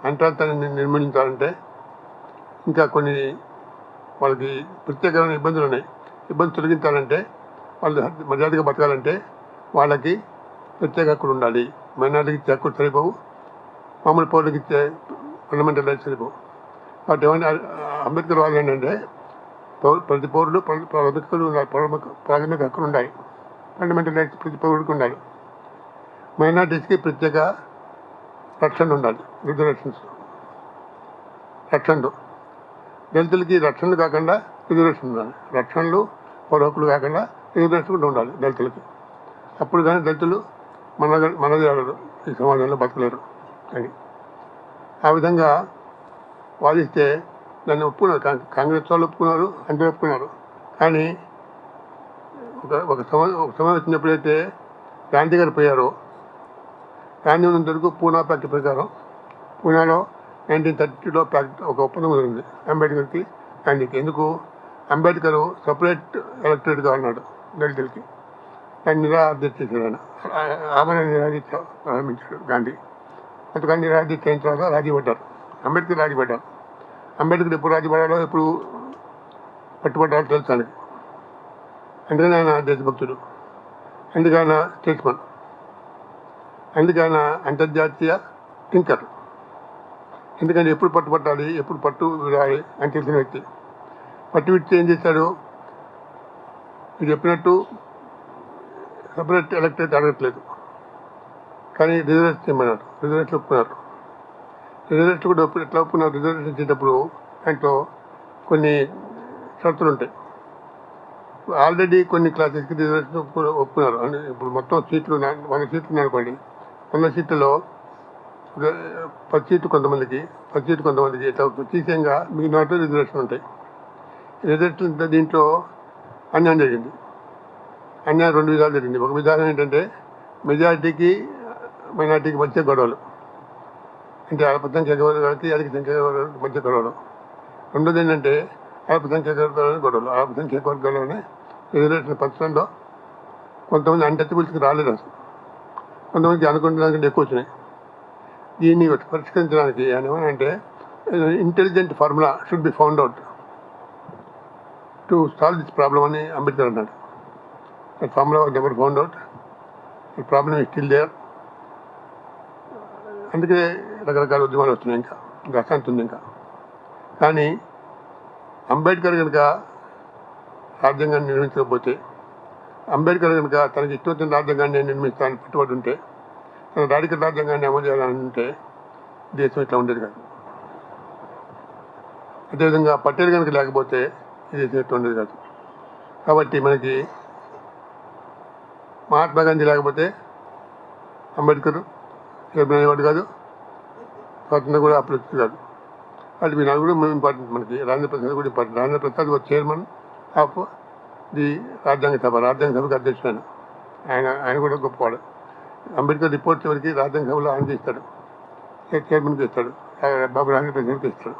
అంతరాంతాన్ని నిర్మూలించాలంటే, ఇంకా కొన్ని వాళ్ళకి ప్రత్యేకమైన ఇబ్బందులు ఉన్నాయి. ఇబ్బంది తొలగించాలంటే, వాళ్ళు మర్యాదగా బతకాలంటే వాళ్ళకి ప్రత్యేక హక్కులు ఉండాలి. మైనార్టీకి ఇచ్చే హక్కులు సరిపోవు, మామూలు పౌరులకు ఇచ్చే ఫండమెంటల్ రైట్స్ సరిపోవు. కాబట్టి ఏమంటే అంబేద్కర్ వాళ్ళు ఏంటంటే ప్రతి పౌరుడు ప్రాథమిక హక్కులు ఉన్నాయి, ఫండమెంటల్ రైట్స్ ప్రతి పౌరుడికి ఉండాలి. మైనార్టీస్కి ప్రత్యేక రక్షణ ఉండాలి, రక్షణలు. దళితులకి రక్షణలు కాకుండా రిజర్వేషన్ ఉండాలి. రక్షణలు పౌర హక్కులు కాకుండా రిజర్వేషన్ కూడా ఉండాలి దళితులకి. అప్పుడు కానీ దళితులు మనదేవారు ఈ సమాజంలో బతకలేరు అని ఆ విధంగా వాదిస్తే దాన్ని ఒప్పుకున్నారు. కాంగ్రెస్ వాళ్ళు ఒప్పుకున్నారు, అందరూ ఒప్పుకున్నారు. కానీ ఒక సమయం వచ్చినప్పుడైతే గాంధీ గారు పోయారో, గాంధీ ఉన్నంత వరకు పూనా ప్యాక్ట్ ప్రకారం పూనాలో 1932లో ఒక ఒప్పందం ఉంది అంబేద్కర్కి గాంధీకి. ఎందుకు? అంబేద్కర్ సపరేట్ ఎలక్టరేట్గా ఉన్నాడు దళితులకి. దాన్ని నిరాదీక్ష చేశాడు ఆయన. ఆమెను నిరాదీక్ష ప్రారంభించాడు గాంధీ. అందుకని నిరాదీక్ష అయిన తర్వాత రాజీపడ్డారు. అంబేద్కర్ రాజీపడ్డారు. అంబేద్కర్ ఎప్పుడు రాజీపడ్డాడో, ఎప్పుడు పట్టుబడ్డాడో తెలుసు ఆయనకి. అందుకని ఆయన దేశభక్తుడు, అందుకని స్టేట్స్మన్, అందుకని అంతర్జాతీయ థింకర్. ఎందుకంటే ఎప్పుడు పట్టుబట్టాలి, ఎప్పుడు పట్టు విడాలి అని తెలిసిన వ్యక్తి. పట్టు విడితే ఏం చేశాడు? మీరు చెప్పినట్టు సపరేట్ ఎలక్టరేట్ అడగట్లేదు, కానీ రిజర్వేషన్ ఇమ్మన్నారు. రిజర్వేషన్ ఒప్పుకున్నారు. రిజర్వేషన్ కూడా ఎట్లా ఒప్పుకున్నారు? రిజర్వేషన్ ఇచ్చేటప్పుడు దాంట్లో కొన్ని షరతులు ఉంటాయి. ఆల్రెడీ కొన్ని క్లాసెస్కి రిజర్వేషన్ ఒప్పుకున్నారు. అంటే ఇప్పుడు మొత్తం సీట్లు 100 సీట్లు ఉన్నాయనుకోండి, 100 సీట్లలో 10 సీట్లు కొంతమందికి, 10 సీట్లు కొంతమందికి ఇట్లా తీసేయంగా మిగిలిన రిజర్వేషన్ ఉంటాయి. రిజర్వేషన్ దీంట్లో అన్యాయం జరిగింది. అన్యాయం 2 విధాలు జరిగింది. ఒక విధానం ఏంటంటే మెజారిటీకి మైనార్టీకి మధ్య గొడవలు, అంటే అల్పసంఖ్యాక వర్గాలకి అధిక సంఖ్యాక వర్గాలకి మధ్య గొడవలు. రెండోది ఏంటంటే అల్పసంఖ్యాక వర్గాలనే గొడవలు. అల్పసంఖ్యాక వర్గాల్లోనే రిజర్వేషన్ పంచడంలో కొంతమంది అన్టచబుల్స్కి రాలేదు అసలు, కొంతమందికి అనుకున్న దానికంటే ఎక్కువ వచ్చినాయి. దీన్ని పరిష్కరించడానికి ఆయన ఏమనంటే intelligent formula should be found out to solve this problem అని అంబేద్కర్ అన్నాడు. That formula was never found out, the problem is still there. అందుకే రకరకాల ఉద్యమాలు వస్తున్నాయి, ఇంకా అశాంతి ఉంది. కానీ అంబేద్కర్ కనుక రాజ్యాంగాన్ని నిర్మించకపోతే, అంబేద్కర్ కనుక తనకి ఇష్టం వచ్చిన రాజ్యాంగాన్ని నిర్మిస్తానని పట్టుబడి ఉంటే, తన రాడికల్ రాజ్యాంగాన్ని అమలు చేయాలని ఉంటే దేశం ఇట్లా ఉండేది కాదు. అదేవిధంగా పటేల్ కనుక లేకపోతే ఈ దేశం ఇట్లా ఉండేది కాదు. కాబట్టి మనకి మహాత్మా గాంధీ లేకపోతే అంబేద్కర్ చైర్మన్ అనేవాడు కాదు, స్వాతంత్రం కూడా అప్పుడు కాదు. అది మీ నలుగురు ఇంపార్టెంట్. మనకి రాజేంద్ర ప్రసాద్ కూడా important. Rajendra Prasad was chairman of the రాజ్యాంగ సభకి అధ్యక్షుడు. ఆయన కూడా గొప్పవాడు. అంబేద్కర్ రిపోర్ట్ చివరికి రాజ్యాంగ సభలో ఆయన చేస్తాడు, చైర్మన్కి ఇస్తాడు, బాబు రాజేంద్ర ప్రసాద్కి ఇస్తాడు.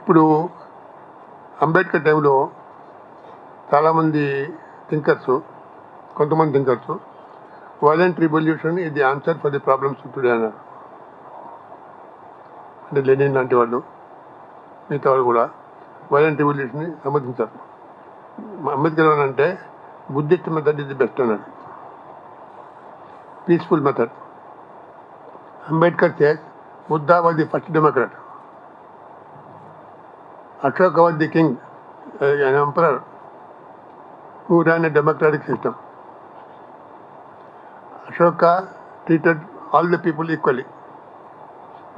ఇప్పుడు అంబేద్కర్ టైంలో చాలామంది కొంతమంది thinkers violent revolution is the answer for the problems today అన్నారు. అంటే లెనిన్ లాంటి వాళ్ళు, మిగతా వాళ్ళు కూడా వైలెంట్ రివల్యూషన్ని సమర్థించారు. అంబేద్కర్ అంటే Buddhist method is the best అన్నాడు, peaceful method. Ambedkar says Buddha was the first democrat, Ashoka was the king, an emperor who ran a democratic system. Ashoka treated all the people equally.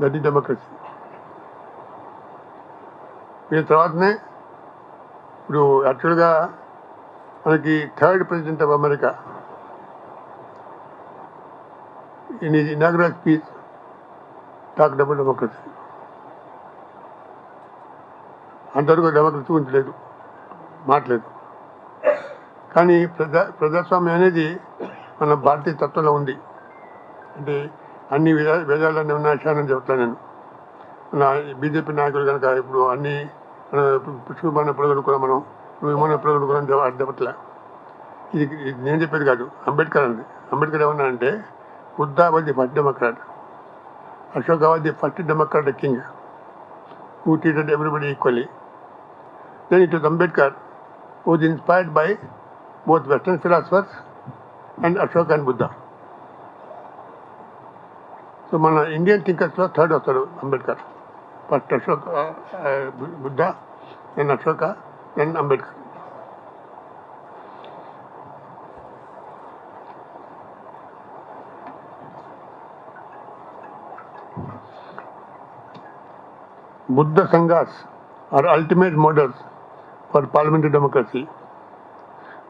That is democracy. వీళ్ళ తర్వాతనే ఇప్పుడు యాక్చువల్గా మనకి 3rd president of America in his inaugural speech talked about democracy. అంతవరకు democracy గురించి లేదు, మాట్లేదు. కానీ ప్రజాస్వామ్యం అనేది మన భారతీయ తత్వంలో ఉంది. అంటే అన్ని వేదాలన్నీ ఉన్న విషయాన్ని చెప్తాను నేను. మన బీజేపీ నాయకులు కనుక ఇప్పుడు అన్ని పుష్పమానం ఎప్పుడు కనుక్కున్నాం, నువ్వు విమానం ఎప్పుడు కనుక్కున్నాను అది చెప్పట్లే. ఇది నేను చెప్పేది కాదు, అంబేద్కర్ అంది. అంబేద్కర్ ఏమన్నా అంటే Buddha was the first Democrat, Ashoka was the first democratic king who treated everybody equally. Then it was Ambedkar who was inspired by both Western philosophers and Ashoka and Buddha. So మన ఇండియన్ థింకర్స్లో 3rd వస్తాడు Ambedkar. First Ashoka, Buddha, then Ashoka, then Ambedkar. Buddha Sanghas are ultimate models for parliamentary democracy.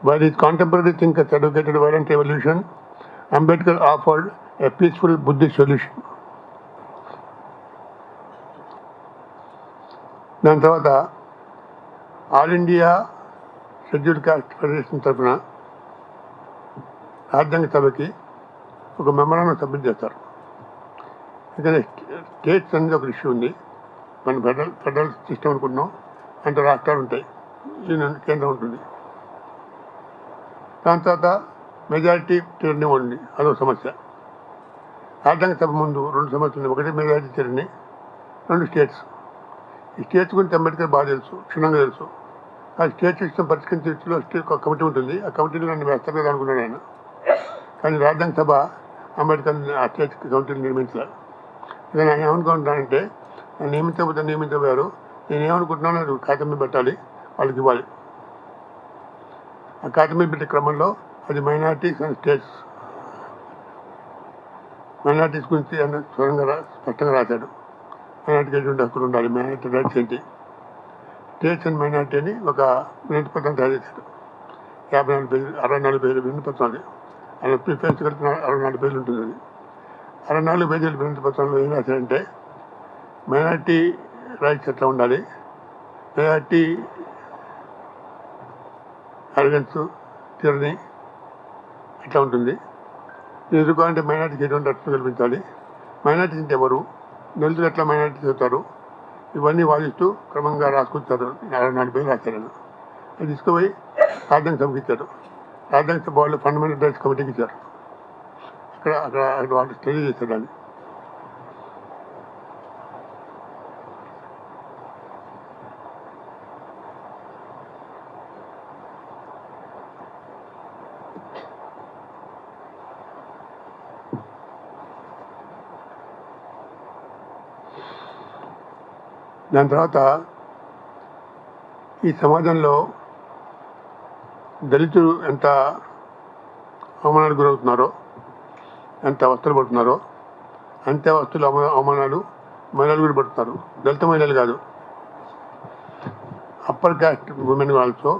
While his contemporary thinkers advocated violent revolution, Ambedkar offered a peaceful Buddhist solution. దాని తర్వాత all India scheduled cost federation తరఫున రాజ్యాంగ సభకి ఒక memorandum submit చేస్తారు. ఎందుకంటే states అనేది ఒక ఇష్యూ ఉంది. మన ఫెడరల్ సిస్టమ్ అనుకుంటున్నాం, అంటే రాష్ట్రాలు ఉంటాయి, కేంద్రం ఉంటుంది. దాని తర్వాత మెజారిటీ టెరిటరీ ఉంది, అదొక సమస్య. రాజ్యాంగ సభ ముందు 2 సమస్యలు ఉన్నాయి. ఒకటి మెజారిటీ టెరిటరీ, 2 స్టేట్స్. ఈ స్టేట్స్ గురించి అంబేద్కర్ బాగా తెలుసు, క్షుణ్ణంగా తెలుసు. ఆ స్టేట్ సిస్టమ్ పరిష్కరించే ఒక కమిటీ ఉంటుంది, ఆ కమిటీలో నన్ను వేస్తారు కదా అనుకున్నాడు ఆయన. కానీ రాజ్యాంగ సభ అంబేద్కర్ ఆ స్టేట్ కమిటీని నిర్మించలేదు. కానీ ఆయన ఏమనుకుంటున్నానంటే నియమించబోయారు, నేనేమనుకుంటున్నాను అది కాగితం మీద పెట్టాలి, వాళ్ళకి ఇవ్వాలి. ఆ కాగితం మీద పెట్టే క్రమంలో అది మైనారిటీస్ అండ్ స్టేట్స్, మైనారిటీస్ గురించి ఆయన స్పష్టంగా రాశాడు. మైనారిటీకి ఎటువంటి హక్కులు ఉండాలి, మైనారిటీ రైట్స్ ఏంటి, స్టేట్స్ అండ్ మైనారిటీ అని ఒక వినతి పత్రం తయారు చేశాడు. 54 పేజీలు, 64 పేజీల వినతి పత్రం. అది ఆయన ప్రిఫరెన్స్ కలిపి 64 పేజీలు ఉంటుంది. అది 64 పేజీల వినతి పత్రంలో ఏం రాశాడంటే మైనారిటీ రైట్స్ ఎట్లా ఉండాలి, మైనారిటీ అరగెన్స్ తీరని ఎట్లా ఉంటుంది, ఎదుర్కోవాలంటే మైనారిటీకి ఎటువంటి రక్షణ కల్పించాలి, మైనారిటీస్ అంటే ఎవరు, దళితులు ఎట్లా మైనారిటీస్ అవుతారు, ఇవన్నీ వాదిస్తూ క్రమంగా రాసుకొచ్చారు. 64 పేజీలు రాశారు. అది తీసుకుపోయి రాజ్యాంగ సభకి ఇచ్చారు. రాజ్యాంగ సభ వాళ్ళు ఫండమెంటల్ రైట్స్ కమిటీకి ఇచ్చారు. అక్కడ వాళ్ళు స్టడీ చేశారు. దాన్ని దాని తర్వాత ఈ సమాజంలో దళితులు ఎంత అవమానాలకు గురవుతున్నారో, ఎంత అవస్థలు పడుతున్నారో అంతే అవస్థలు అవమానాలు మహిళలు కూడా పడుతున్నారు. దళిత మహిళలు కాదు, upper caste women also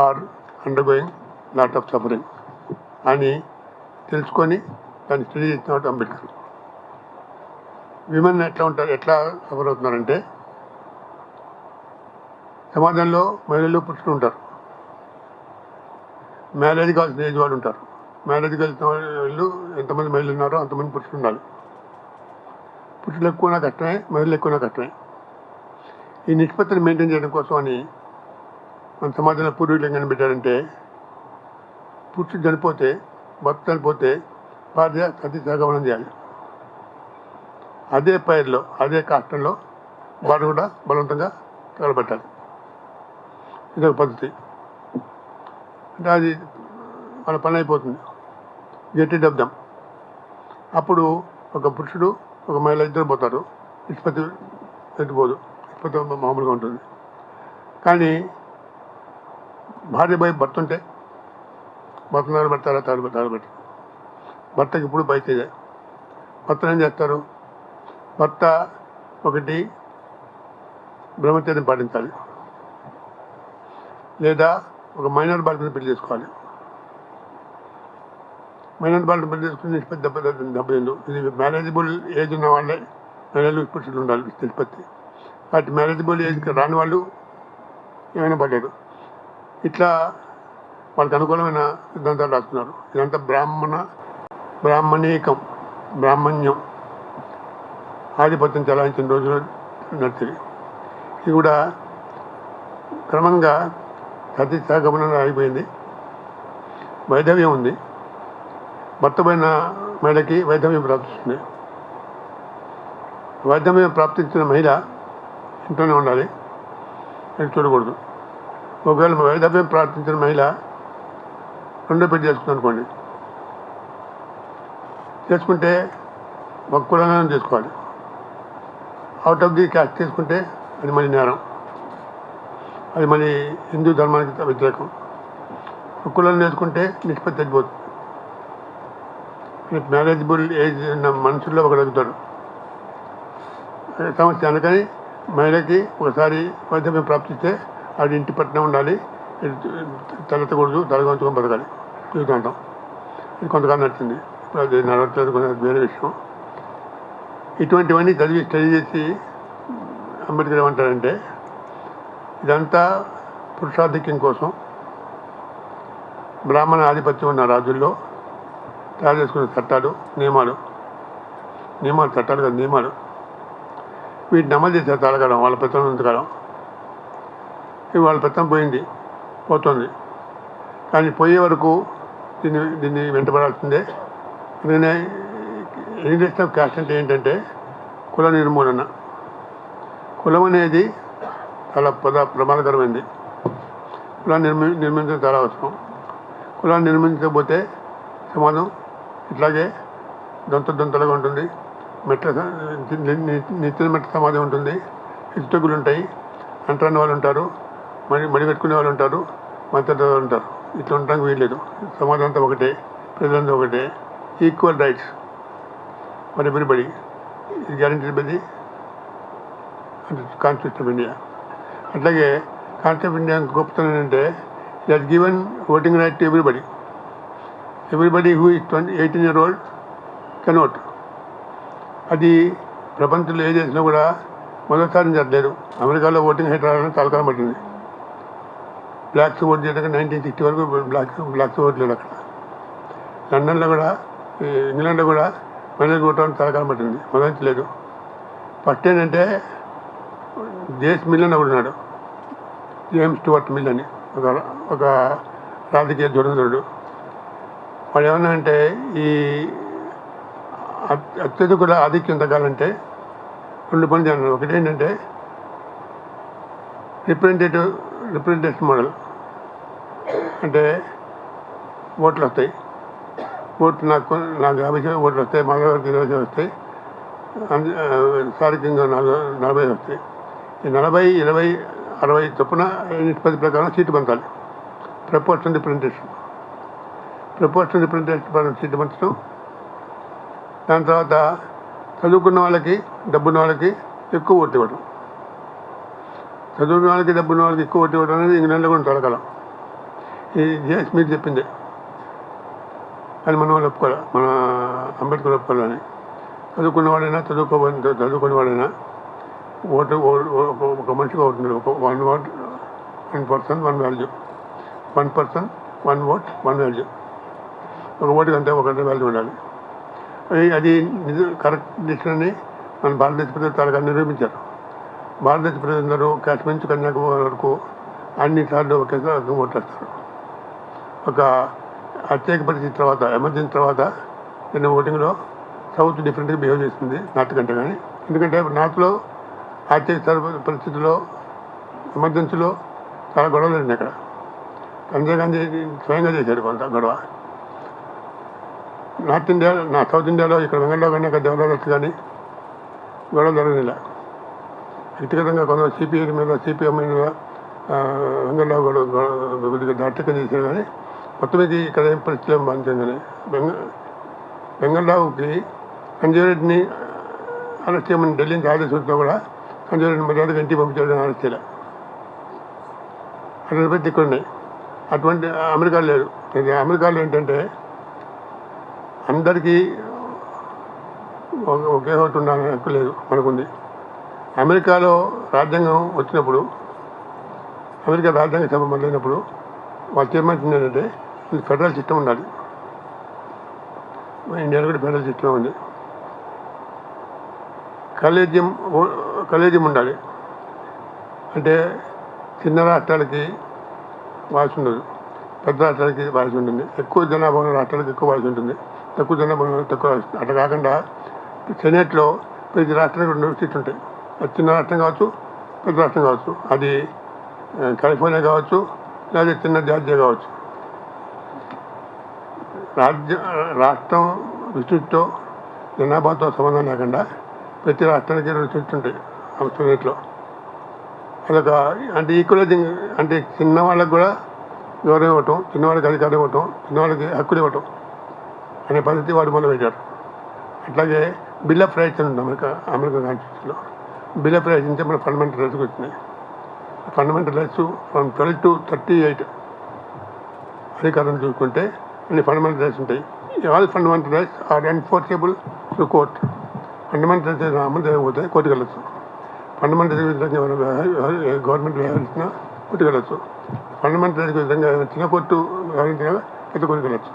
are undergoing lot of suffering అని తెలుసుకొని దాన్ని స్టడీ చేసినట్టు అంబేద్కర్. విమెన్ ఎట్లా ఉంటారు, ఎట్లా సఫర్ అవుతున్నారంటే సమాజంలో మహిళలు పురుషులు ఉంటారు. మ్యారేజ్ కావాల్సిన ఏజ్ వాళ్ళు ఉంటారు. మ్యారేజ్కి వెళ్తున్న వాళ్ళు ఎంతమంది మహిళలు ఉన్నారో అంతమంది పురుషులు ఉండాలి. పురుషులు ఎక్కువనా కష్టమే, మహిళలు ఎక్కువనా కష్టమే. ఈ నిష్పత్తిని మెయింటైన్ చేయడం కోసం అని మన సమాజంలో పూర్వీకులు ఏం కనిపెట్టారంటే పురుషుడు చనిపోతే, భర్త చనిపోతే భార్య సతీ సహగమనం చేయాలి. అదే పైర్లో, అదే కాష్టంలో భార్య కూడా బలవంతంగా తగలబెట్టాలి. ఇదొక పద్ధతి. అంటే అది వాళ్ళ పని అయిపోతుంది. Get it of them. అప్పుడు ఒక పురుషుడు ఒక మహిళ ఇద్దరు పోతారు. నిష్పత్తి ఎత్తిపోదు, నిష్పత్తి మామూలుగా ఉంటుంది. కానీ భార్య పోయి భర్త ఉంటే భర్త తగలబెడతారా? తగలబెట్టారు. భర్తకి ఇప్పుడు బయట భర్తను ఏం చేస్తారు? భర్త ఒకటి బ్రహ్మచర్యం పాటించాలి, లేదా ఒక మైనర్ బాలికను పెళ్లి చేసుకోవాలి. మైనర్ బాలికను పెళ్లి చేసుకుని నిష్పత్తి 72. ఇది మ్యారేజబుల్ ఏజ్ ఉన్న వాళ్ళే మహిళలు పురుషులు ఉండాలి నిష్పత్తి. వాటి మ్యారేజబుల్ ఏజ్కి రాని వాళ్ళు ఏమైనా పడలేదు. ఇట్లా వాళ్ళకి అనుకూలమైన సిద్ధాంతాలు రాస్తున్నారు. ఇదంతా బ్రాహ్మణీకం, బ్రాహ్మణ్యం ఆధిపత్యం చలాయించిన రోజులు నడిచింది. ఇది కూడా క్రమంగా సతీ సహగమనం అయిపోయింది. వైధవ్యం ఉంది. భర్త పైన మహిళకి వైధవ్యం ప్రాప్తిస్తుంది. వైధవ్యం ప్రాప్తించిన మహిళ ఇంట్లోనే ఉండాలి, అది చూడకూడదు. ఒకవేళ వైధవ్యం ప్రాప్తించిన మహిళ రెండో పెళ్లి చేసుకుంది అనుకోండి, చేసుకుంటే ఒక కులంలో చేసుకోవాలి. అవుట్ ఆఫ్ ది క్యాస్ట్ చేసుకుంటే అది మళ్ళీ నేరం, అది మళ్ళీ హిందూ ధర్మానికి వ్యతిరేకం. కులం నేర్చుకుంటే నిష్పత్తి తగ్గిపోతుంది. మ్యారేజబుల్ ఏజ్ ఉన్న మనుషుల్లో ఒకడు అడుగుతాడు సమస్య. అందుకని మహిళకి ఒకసారి వైద్యం ప్రాప్తిస్తే అది ఇంటి పట్టిన ఉండాలి, తలెత్తకూడదు, తలగొంచుకొని బతకాలి జీవితాంతం. ఇది కొంతకాలం నచ్చింది, ఇప్పుడు అది నడవట్లేదు, వేరే విషయం. ఇటువంటివన్నీ చదివి స్టడీ చేసి అంబేద్కర్ ఏమంటారంటే ఇదంతా పురుషాధిక్యం కోసం బ్రాహ్మణ ఆధిపత్యం ఉన్న రాజుల్లో తయారు చేసుకున్న చట్టాలు, నియమాలు, చట్టాలు కాదు నియమాలు. వీటిని అమలు చేసే తాళకాలం వాళ్ళ పెత్తనం ఉంచకాలం. ఇవి వాళ్ళ పెత్తనం పోతుంది. కానీ పోయే వరకు దీన్ని వెంటబడాల్సిందే. అందుకనే ఎలిమినేషన్ ఆఫ్ క్యాస్ట్ అంటే ఏంటంటే కుల నిర్మూలన. కులం అనేది చాలా ప్రమాదకరమైంది. కులాన్ని నిర్మించడం చాలా అవసరం. కులాన్ని నిర్మించకపోతే సమాజం ఇట్లాగే దొంతలుగా ఉంటుంది. నెత్తిన మెట్ల సమాజం ఉంటుంది, హెచ్చుతగ్గులు ఉంటాయి. అంటరాని వాళ్ళు ఉంటారు, మడి కట్టుకునే వాళ్ళు ఉంటారు, మద్దతు వాళ్ళు ఉంటారు. ఇట్లా ఉండడానికి వీల్లేదు. సమాజం అంతా ఒకటే, ప్రజలంతా ఒకటే. ఈక్వల్ రైట్స్ ఫర్ ఎవ్రీబడి ఇది guaranteed by the constitution of India. అట్లాగే కాన్స్టిట్యూషన్ ఆఫ్ ఇండియా గొప్పతనం ఏంటంటే it has given voting right to everybody. Everybody who is 18 years old can vote. అది ప్రపంచంలో ఏ దేశంలో కూడా మొదటిసారి జరగలేదు. అమెరికాలో ఓటింగ్ హైట్ రావడానికి చాలా కాలం పట్టింది. బ్లాక్స్ ఓట్ చేయడానికి 1960 వరకు బ్లాక్స్ ఓట్ లేదు అక్కడ. లండన్లో కూడా, ఇంగ్లాండ్లో కూడా మహిళలకు ఓటడానికి చాలా కాలం పట్టింది, మొదలెట్టలేదు. ఫస్ట్ ఏంటంటే జేమ్స్ మిల్ అని ఉన్నాడు, జేమ్స్ స్టూవర్ట్ మిల్ అని ఒక రాజకీయ ధురంధరుడు. వాడు ఏమన్నా అంటే ఈ అత్యధికుల ఆధిక్యం తగ్గాలంటే 2 పనులు చేయాలి. ఒకటి ఏంటంటే రిప్రజెంటేషన్ మోడల్, అంటే ఓట్లు వస్తాయి. ఓట్లు నాకు 50 ఓట్లు వస్తాయి, మా దగ్గరికి 20 వస్తాయి, స్థానికంగా 40 వస్తాయి. ఈ 40, 20, 60 చొప్పున నిష్పత్తి ప్రకారం సీటు పంచాలి. ప్రపోర్షనల్ రిప్రజెంటేషన్ సీటు పంచడం. దాని తర్వాత చదువుకున్న వాళ్ళకి, డబ్బున్న వాళ్ళకి ఎక్కువ ఓటు ఇవ్వడం. చదువుకున్న వాళ్ళకి, డబ్బున్న వాళ్ళకి ఎక్కువ ఓటు ఇవ్వడం అనేది ఇంగ్లాండ్లో కూడా తొలగలం. ఈ జేమ్స్ మీరు చెప్పింది అని మన వాళ్ళు ఒప్పుకోవాలి, మన అంబేద్కర్ ఒప్పుకోవాలని. చదువుకున్నవాడైనా చదువుకునే వాడైనా ఓటు ఒక మనిషికి అవుతుంది. One vote 1 person 1 value, 1 person 1 vote 1 value. ఒక ఓటుకి అంతే ఒకటే వాల్యూ ఉండాలి. అది కరెక్ట్ డిసిషన్ అని మన భారతదేశ ప్రజలు చాలా నిరూపించారు. భారతదేశ ప్రజలందరూ కాశ్మీర్ నుంచి కన్యాకుమారి వరకు అన్నిసార్లు ఒకేసారి ఓట్లు వేస్తారు. ఒక ప్రత్యేక పరిస్థితి తర్వాత, ఎమర్జెన్సీ తర్వాత నిన్న ఓటింగ్లో సౌత్ డిఫరెంట్గా బిహేవ్ చేస్తుంది నార్త్ కంటే. కానీ ఎందుకంటే నార్త్లో ప్రత్యేక పరిస్థితుల్లో, ఎమర్జెన్సీలో చాలా గొడవలు జరిగినాయి. అక్కడ సంజయ్ గాంధీ స్వయంగా చేశాడు కొంత గొడవ. సౌత్ ఇండియాలో ఇక్కడ వెంగళరావు కానీ, అక్కడ దేవరాజు కానీ గొడవ జరగనిలా. వ్యక్తిగతంగా కొంత సిపిఐ మీద, సిపిఎం మీద వెంగళరావు కొద్దిగా దాటకం చేశారు. కానీ మొత్తం ఇది ఇక్కడ ఏం పరిస్థితులు ఏం బాధించిందని వెంగళరావుకి సంజయ్ రెడ్డిని అరెస్ట్ చేయమని ఢిల్లీ నుంచి ఆదేశంతో కూడా సంజయ్ రెడ్డిని మర్యాదగా ఇంటికి పంపించడం అరెస్ట్ చేయలే. అటువంటి పెద్ద ఇక్కడ ఉన్నాయి. అటువంటి అమెరికాలో లేదు. అమెరికాలో ఏంటంటే అందరికీ ఒకే ఓటు ఉండాలని హక్కు లేదు, మనకుంది. అమెరికాలో రాజ్యాంగం వచ్చినప్పుడు, అమెరికా రాజ్యాంగ సభ మొదలైనప్పుడు వాళ్ళు తీర్మానించింది ఏంటంటే ఇది ఫెడరల్ సిస్టమ్ ఉండాలి. ఇండియాలో కూడా ఫెడరల్ సిస్టమ్ ఉంది. కలేజియం ఉండాలి. అంటే చిన్న రాష్ట్రాలకి వాయిస్ ఉండదు, పెద్ద రాష్ట్రాలకి వాయిస్ ఉంటుంది. ఎక్కువ జనాభా ఉన్న రాష్ట్రాలకు ఎక్కువ వాయిస్ ఉంటుంది, తక్కువ జనాభా ఉన్న తక్కువ. అట్లా కాకుండా సెనేట్లో ప్రతి రాష్ట్రానికి 2 సీట్లు ఉంటాయి. అది చిన్న రాష్ట్రం కావచ్చు, పెద్ద రాష్ట్రం కావచ్చు. అది కాలిఫోర్నియా కావచ్చు, లేదా చిన్న జార్జియా కావచ్చు. రాష్ట్రం విస్తృతితో, జనాభాతో సంబంధం లేకుండా ప్రతి రాష్ట్రానికి 2 సీట్లు ఉంటాయి సెనేట్లో. అదొక అంటే ఈక్వలైజింగ్, అంటే చిన్న వాళ్ళకి కూడా గౌరవం ఇవ్వటం, చిన్నవాళ్ళకి అధికారం ఇవ్వటం, చిన్నవాళ్ళకి హక్కులు ఇవ్వటం అనే పద్ధతి వాడు మొదలుపెట్టారు. అట్లాగే బిల్ ఆఫ్ రైట్స్ అని ఉంది అమెరికా కాన్స్టిట్యూషన్లో. బిల్ ఆఫ్ రైట్స్ నుంచి మన ఫండమెంటల్ రైట్స్కి వచ్చినాయి. ఫండమెంటల్ రైట్స్ ఫ్రమ్ 12 to 38 అధికారం చూసుకుంటే అన్ని ఫండమెంటల్ రైట్స్ ఉంటాయి. All fundamental rights are enforceable through court. Fundamental rights అమలు చేయకపోతే కోర్టుకు వెళ్ళచ్చు. ఫండమెంటల్ విధంగా గవర్నమెంట్ వ్యవహరించినా కోర్టుకు వెళ్ళచ్చు. ఫండమెంటల్ విధంగా చిన్న కోర్టు వ్యవహరించినా పెద్ద కోర్టుకు వెళ్ళచ్చు.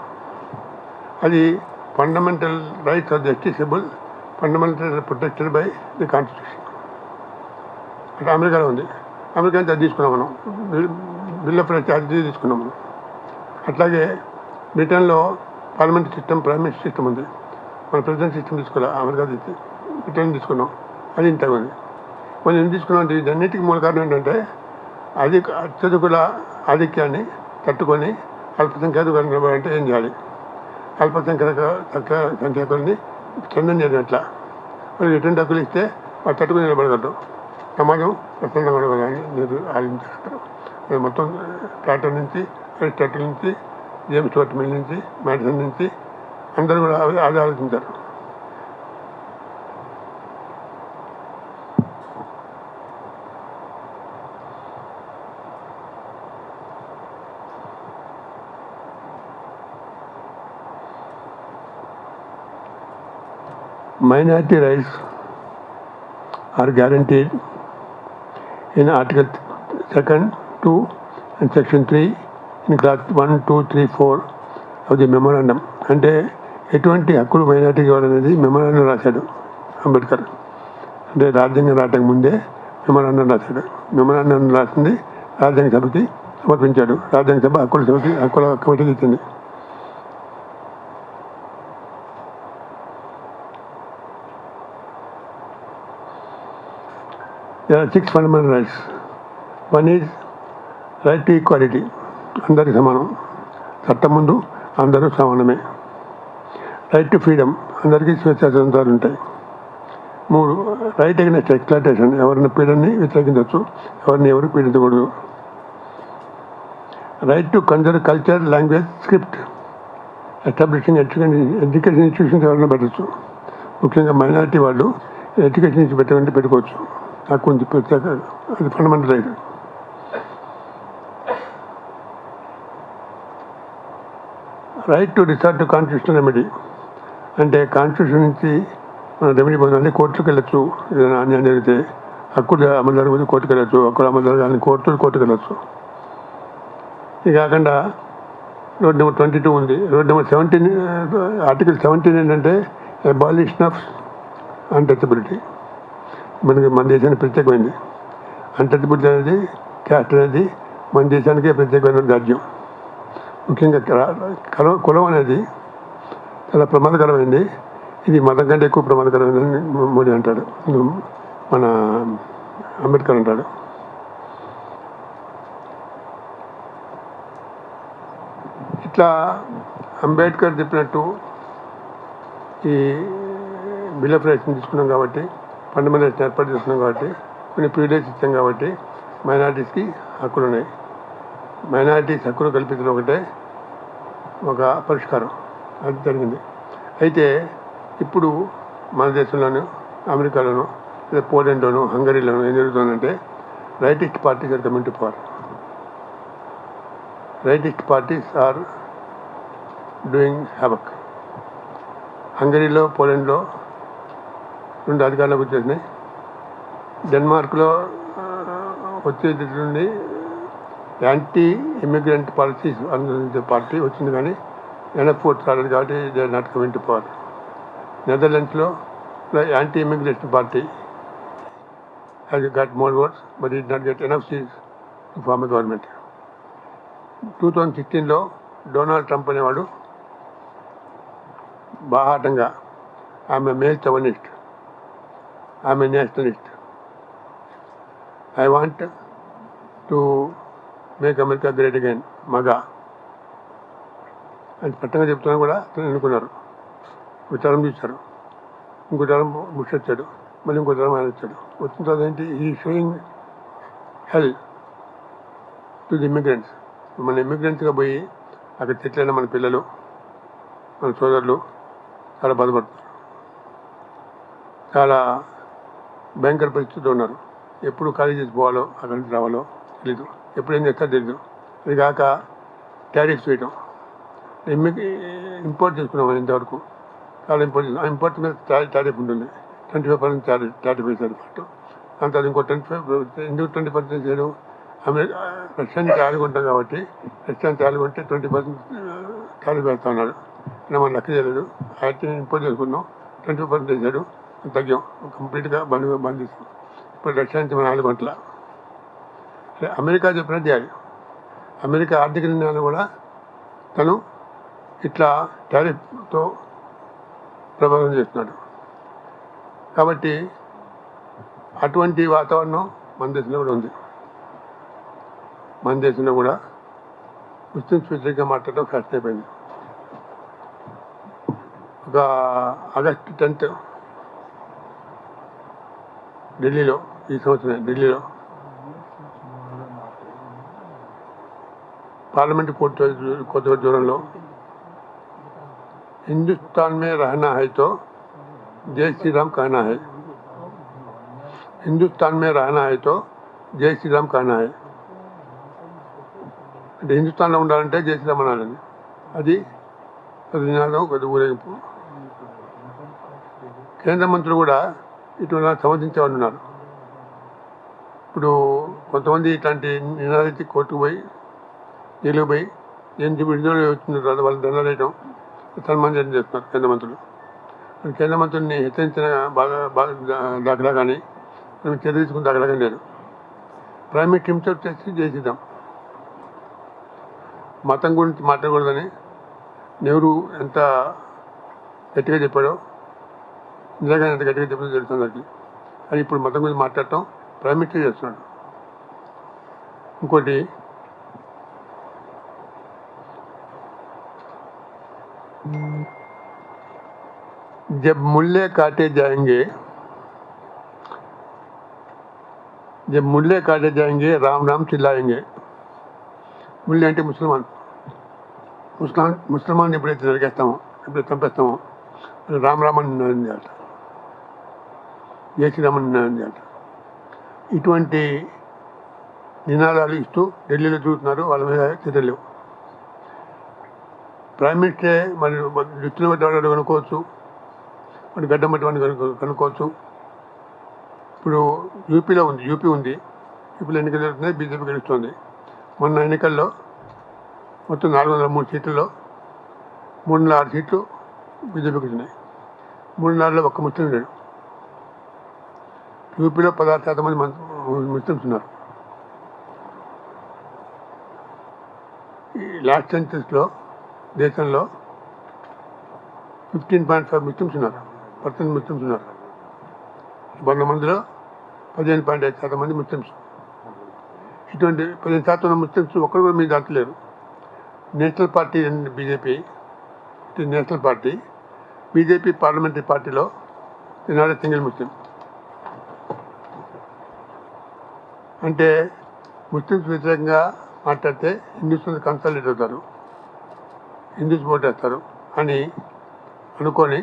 అది fundamental rights are justiciable, fundamental protected by the constitution. అంటే అమెరికాలో ఉంది. అమెరికా నుంచి అది తీసుకున్నాం మనం, బిల్ ఆఫ్ రైట్స్ అది తీసుకున్నాం మనం. అట్లాగే బ్రిటన్లో parliament system, prime minister system ఉంది. మన ప్రెసిడెంట్ సిస్టమ్ తీసుకోవాలి. అమెరికా బ్రిటన్ తీసుకున్నాం, అది ఇంతగా ఉంది. మనం ఏం తీసుకున్నాం అంటే వీటన్నిటికీ మూల కారణం ఏంటంటే అత్యధికుల ఆధిక్యాన్ని తట్టుకొని అల్పసంఖ్యాకులు నిలబడాలంటే ఏం చేయాలి? సంఖ్యాకుల్ని చందం చేయడం ఎట్లా? వాళ్ళు ఎటువంటి హక్కులు ఇస్తే వాళ్ళు తట్టుకుని నిలబడగలరు. సమాజం ప్రసన్నంగా ఉండదు అని మీరు ఆలోచించారు. నేను మొత్తం ప్లాటన్ నుంచి, అరిస్టాటిల్ నుంచి, జేమ్స్ స్టూవర్ట్ మిల్ నుంచి, మ్యాడిసన్ నుంచి అందరూ కూడా అది ఆలోచించారు. Minority rights are guaranteed in Article 2, 2 and Section 3 in Clause 1, 2, 3, 4 of the Memorandum. అంటే ఎటువంటి హక్కులు మైనార్టీకి ఇవ్వాలనేది మెమోరాండం రాశాడు అంబేద్కర్. అంటే రాజ్యాంగం రావటం ముందే మెమోరాండం రాశాడు. మెమోరాండం రాసింది రాజ్యాంగ సభకి సమర్పించాడు. రాజ్యాంగ సభ హక్కుల కమిటీకి ఇచ్చింది. There are 6 fundamental rights. One is right to equality. అందరి సమానం, చట్టం ముందు అందరూ సమానమే. రైట్ టు ఫ్రీడమ్, అందరికీ స్వేచ్ఛ స్వతంత్రాలు ఉంటాయి. 3, రైట్ అగైనెస్ట్ ఎక్స్ప్లాయిటేషన్, ఎవరిని పీడన్ని వ్యతిరేకించవచ్చు, ఎవరిని ఎవరు పీడించకూడదు. Right to conserve culture, language, script, establishing education institutions ఎవరైనా పెట్టచ్చు. ముఖ్యంగా మైనారిటీ వాళ్ళు ఎడ్యుకేషన్ నుంచి పెట్టుకోవచ్చు. నాకు కొంచెం ప్రత్యేక, అది fundamental right. Right to resort to constitutional remedy, అంటే కాన్స్టిట్యూషన్ నుంచి మనం రెమెడీ పొందాలి. కోర్టుకు వెళ్ళచ్చు, ఏదైనా అన్యాయం జరిగితే హక్కులు అమలు జరగదు కోర్టుకు వెళ్ళచ్చు, హక్కులు అమలు జరగాలని కోర్టుకు వెళ్ళచ్చు. ఇది కాకుండా రోడ్ నెంబర్ 22 ఉంది. రోడ్ నెంబర్ 17, ఆర్టికల్ 17 ఏంటంటే అబాలిషన్ ఆఫ్ అన్టచబిలిటీ. మన దేశానికి ప్రత్యేకమైంది. అన్టచబిలిటీ అనేది, క్యాస్ట్ అనేది మన దేశానికే ప్రత్యేకమైన రాజ్యం. ముఖ్యంగా కులం అనేది చాలా ప్రమాదకరమైంది. ఇది మతం కంటే ఎక్కువ ప్రమాదకరమైందని మోడీ అంటాడు, మన అంబేద్కర్ అంటాడు. ఇట్లా అంబేద్కర్ చెప్పినట్టు ఈ బిల్ ఆఫ్ రైట్స్ని తీసుకున్నాం కాబట్టి, ఫండమెంటల్ రైట్స్ని ఏర్పాటు చేస్తున్నాం కాబట్టి, కొన్ని ప్రివిలేజ్ ఇచ్చాం కాబట్టి మైనారిటీస్కి హక్కులు ఉన్నాయి. మైనారిటీస్ హక్కులు కల్పించడం ఒకటే ఒక పరిష్కారం, అది జరిగింది. అయితే ఇప్పుడు మన దేశంలోనూ, అమెరికాలోనూ, లేదా పోలాండ్లోనూ, హంగరీలోనూ ఏం జరుగుతుందంటే rightist parties are coming to power. Rightist parties are doing havoc. హంగరీలో, పోలాండ్లో 2 అధికారంలోకి వచ్చేసినాయి. డెన్మార్క్లో వచ్చేది నుండి యాంటీ ఇమిగ్రెంట్ పాలసీస్ అనుసరించే పార్టీ వచ్చింది, కానీ ఎనఫ్ ఓట్స్ రాలేదు కాబట్టి they are not coming to power. నెదర్లాండ్స్లో anti immigration party has got more votes, but it not get enough seats to form a government. 2016లో డొనాల్డ్ ట్రంప్ అనేవాడు బాహాటంగా I am male chauvinist, I am nationalist, I want to make America great again, MAGA అని స్పష్టంగా చెప్తున్నా కూడా అతను ఎన్నుకున్నారు. ఒక తరం చూశారు, ఇంకో తరం బుష్ వచ్చాడు, మళ్ళీ ఇంకో తరం ఆయన వచ్చాడు. వచ్చిన తర్వాత ఏంటి, ఈ showing hell to the immigrants. మన ఇమిగ్రెంట్స్గా పోయి అక్కడ చెట్లైన మన పిల్లలు, మన సోదరులు చాలా బాధపడుతున్నారు. చాలా భయంకర పరిస్థితుల్లో ఉన్నారు. ఎప్పుడు ఖాళీ చేసి పోవాలో, అక్కడి నుంచి రావాలో తెలీదు, ఎప్పుడు ఏం చేస్తారో తెలీదు. అది కాక టారిఫ్స్ వేయటం, ఇంపోర్ట్ చేసుకున్నాం ఇంతవరకు, చాలా ఇంపోర్ట్ చేసాం. ఆ ఇంపోర్ట్ మీద టారిఫ్ ఉంటుంది, 25% టారిఫ్ వేశారు ఫస్ట్. అంత అది ఇంకో 25, ఎందుకు 20% చేయడం? రష్యాని తయారు కొంటాం కాబట్టి, రష్యాని తయారు కొంటే 20% టారిఫ్ వేస్తా ఉన్నాడు. మనం లెక్క చేయలేదు, అయితే ఇంపోర్ట్ చేసుకున్నాం, 25% వేసాడు, తగ్గాం, కంప్లీట్గా బంద్ చేసాం. ఇప్పుడు రష్యా నుంచి మన 4 గంటల. అమెరికా చెప్పినట్టు చేయాలి. అమెరికా ఆర్థిక నిర్ణయాలు కూడా తను ఇట్లా టారిఫ్తో ప్రభావితం చేస్తున్నాడు. కాబట్టి అటువంటి వాతావరణం మన దేశంలో కూడా ఉంది. మన దేశంలో కూడా ముస్లిమ్స్ వ్యతిరేకంగా మాట్లాడడం ఫ్యాషన్ అయిపోయింది. ఒక ఆగస్టు 10th ఢిల్లీలో ఈ సంవత్సరం ఢిల్లీలో పార్లమెంట్ కొత్త దూరంలో హిందుస్థాన్ మే రహనా హైతో జై శ్రీరామ్ कहना है హిందుస్థాన్ మే రహనా హైతో జై శ్రీరామ్ कहना है అంటే హిందుస్థాన్లో ఉండాలంటే జై శ్రీరామ్ అనాలని. అది పెద్ద నినాదం, పెద్ద ఊరేగింపు. కేంద్ర మంత్రులు కూడా ఇటువంటి సమర్థించేవాళ్ళు ఉన్నారు. ఇప్పుడు కొంతమంది ఇట్లాంటి నినాదించి కోర్టుకు పోయి జైలుకు పోయి విడుదల వచ్చిన తర్వాత వాళ్ళు దండాలు వేయడం, సన్మానం చేయడం చేస్తున్నారు కేంద్ర మంత్రులు. కేంద్ర మంత్రుల్ని హెచ్చరించిన బాగా దాఖలా కానీ మనం చర్య తీసుకున్న దాఖలా కానీ లేదు. ప్రైమ్ మినిస్టర్ హింసెల్ఫ్ చేసి చేసిద్దాం. మతం గురించి మాట్లాడకూడదని నెహ్రూ ఎంత గట్టిగా చెప్పాడో, ఇందిరాగాంధీ ఎంత గట్టిగా చెప్పాడో తెలుస్తుంది అది. అది ఇప్పుడు మతం గురించి మాట్లాడటం ప్రైమ్ మినిస్టర్ చేస్తున్నాడు. ఇంకోటి, जब मुल्ले काटे जाएंगे राम राम चिल्लाएंगे. ముల్లి అంటే ముస్లిమాన్ ఎప్పుడైతే నరికేస్తామో, ఎప్పుడైతే చంపేస్తామో రామరామని నినాదం చేయాలి, జై శ్రీరామని నినాదం చేయాలి. ఇటువంటి నినాదాలు ఇస్తూ ఢిల్లీలో చూస్తున్నారు. వాళ్ళ మీద చర్యలు లేవు. ప్రైమ్ మినిస్టరే మరి లిస్టులు పెట్టేవాడు కనుక్కోవచ్చు, మరి గడ్డం పెట్టేవాడిని కనుక్కోవచ్చు. ఇప్పుడు యూపీ ఉంది. యూపీలో ఎన్నికలు జరుగుతున్నాయి, బీజేపీ గెలుస్తుంది. మొన్న ఎన్నికల్లో మొత్తం 403 సీట్లలో 306 సీట్లు బీజేపీకి వచ్చినాయి. 304లో ఒక్క ముస్లిం లేడు. యూపీలో 16% మంది ముస్లిమ్స్ ఉన్నారు. ఈ లాస్ట్ సెన్సస్లో దేశంలో 15.5% ముస్లిమ్స్ ఉన్నారు. 100 మందిలో 15.5% మంది ముస్లిమ్స్. ఇటువంటి 15% ఉన్న ముస్లిమ్స్ ఒక్కరు కూడా మీద దాటలేరు. National party BJP, it is national party. BJP parliamentary పార్టీలో నాట్ ఎ సింగిల్ ముస్లిం. అంటే ముస్లిమ్స్ వ్యతిరేకంగా మాట్లాడితే హిందూస్ కన్సల్టేట్ అవుతారు, హిందూస్ ఓటేస్తారు అని అనుకొని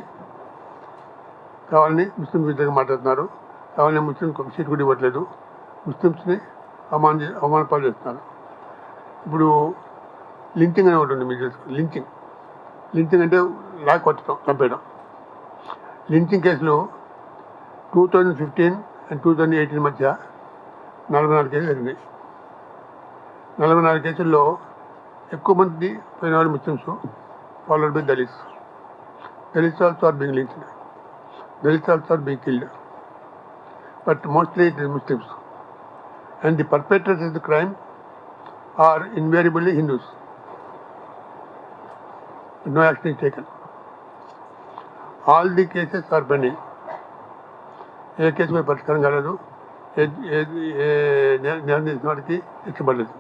కావాలని ముస్లిం వ్యతిరేకంగా మాట్లాడుతున్నారు. కావాలని ముస్లింస్ ఒక సీట్ కూడా ఇవ్వట్లేదు. ముస్లిమ్స్ని అవమానపాలు చేస్తున్నారు. ఇప్పుడు లించింగ్ అని ఒకటి ఉంది, మీకు తెలుసు. లించింగ్ అంటే లాక్ కొట్టడం, చంపేయడం. లించింగ్ కేసులు 2015 and 2018 మధ్య 44 కేసులు జరిగినాయి. 44 కేసుల్లో ఎక్కువ మంది పోయిన వాళ్ళు Muslims, followed by Dalits. Dalits also are being lynched, Dalits also are being killed, but mostly it is Muslims. And the perpetrators of the crime are invariably Hindus. No action is taken. All the cases are pending. A case కూడా పరిష్కారం కాలేదు. న్యాయం చేసిన వాడికి ఇష్టపడలేదు.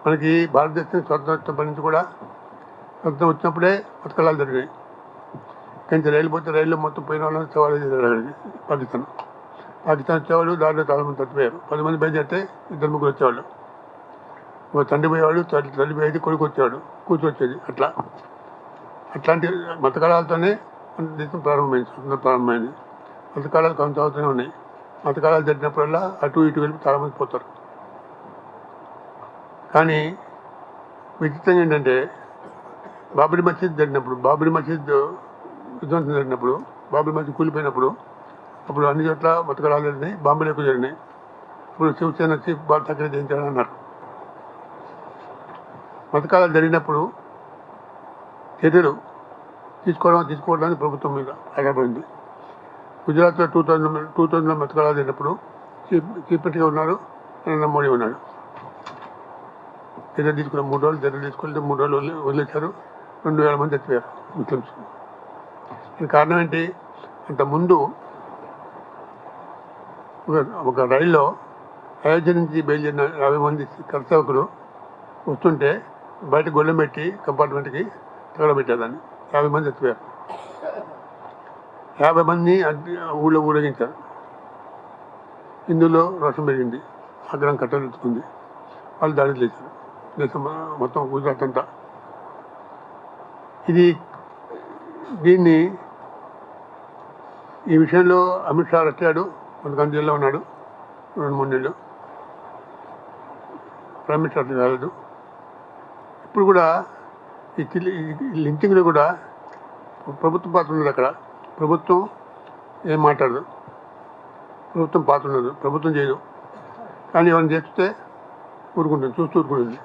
మనకి భారతదేశం స్వతంత్రం వచ్చినప్పటి నుంచి కూడా స్వతంత్రం వచ్చినప్పుడే పథకాలు జరిగినాయి. కానీ రైలు పోతే రైల్లో మొత్తం పోయిన వాళ్ళని సవాలు చేశారు. అక్కడికి పాకిస్తాన్ వచ్చేవాళ్ళు, దారిలో చాలా మంది చచ్చిపోయారు. 10 మంది బయలుదేరితే 2-3 వచ్చేవాళ్ళు. ఒక తండ్రి పోయేవాడు, తల్లి పోయేది, కొడుకు వచ్చేవాడు, కూతురు వచ్చేది. అట్లాంటి మతకాలాలతోనే మన దేశం ప్రారంభమైంది. మతకాలాలు కొనసాగుతూనే ఉన్నాయి. మతకాలాలు జరిగినప్పుడల్లా అటు ఇటు వెళ్ళి చాలామంది పోతారు. కానీ విచిత్రంగా ఏంటంటే బాబరీ మసీద్ విధ్వంసం జరిగినప్పుడు, బాబరీ మసీద్ కూలిపోయినప్పుడు అప్పుడు అన్ని చోట్ల మతకాలాలు జరిగినాయి. బాంబేలో ఎక్కువ జరిగినాయి. ఇప్పుడు శివసేన చీఫ్ బాల్ ఠాకరే జయించాలని అన్నారు. మతకాలాలు జరిగినప్పుడు చర్యలు తీసుకోవడానికి ప్రభుత్వం మీద ఆధారపడింది. గుజరాత్లో 2000లో మతకాలాలు జరిగినప్పుడు చీఫ్ మినిస్టర్గా ఉన్నారు నరేంద్ర మోడీ ఉన్నాడు. చర్యలు తీసుకున్న 3 రోజులు చర్యలు తీసుకుంటే 3 రోజులు వదిలేశారు. 2000 మంది చచ్చిపోయారు ముస్లిమ్స్. దీనికి కారణం ఏంటి? అంతకుముందు ఒక రైల్లో అయోధ్య నుంచి బయలుదేరిన 50 మంది కర్తవ్యులు వస్తుంటే బయట గొల్లెం పెట్టి కంపార్ట్మెంట్కి తగలబెట్టేదాన్ని. 50 మంది చచ్చిపోయారు. 50 మందిని ఊళ్ళో ఊరేగించారు. హిందువులో రోషం పెరిగింది, ఆగ్రహం కట్టెత్తుకుంది. వాళ్ళు దాడి చేశారు దేశం మొత్తం, గుజరాత్ అంతా. దీన్ని ఈ విషయంలో అమిత్ షా వచ్చాడు, కొంతమంది జైల్లో ఉన్నాడు 2-3 నెలలు. ప్రైమ్ మినిస్టర్ అట్లా కాలేదు. ఇప్పుడు కూడా ఈ లించింగ్లో కూడా ప్రభుత్వం పాత్ర ఉన్నది. అక్కడ ప్రభుత్వం ఏం మాట్లాడదు, ప్రభుత్వం పాత్ర ఉన్నది, ప్రభుత్వం చేయదు. కానీ ఎవరిని చేస్తే ఊరుకుంటుంది, చూస్తూ ఊరుకుంటుంది.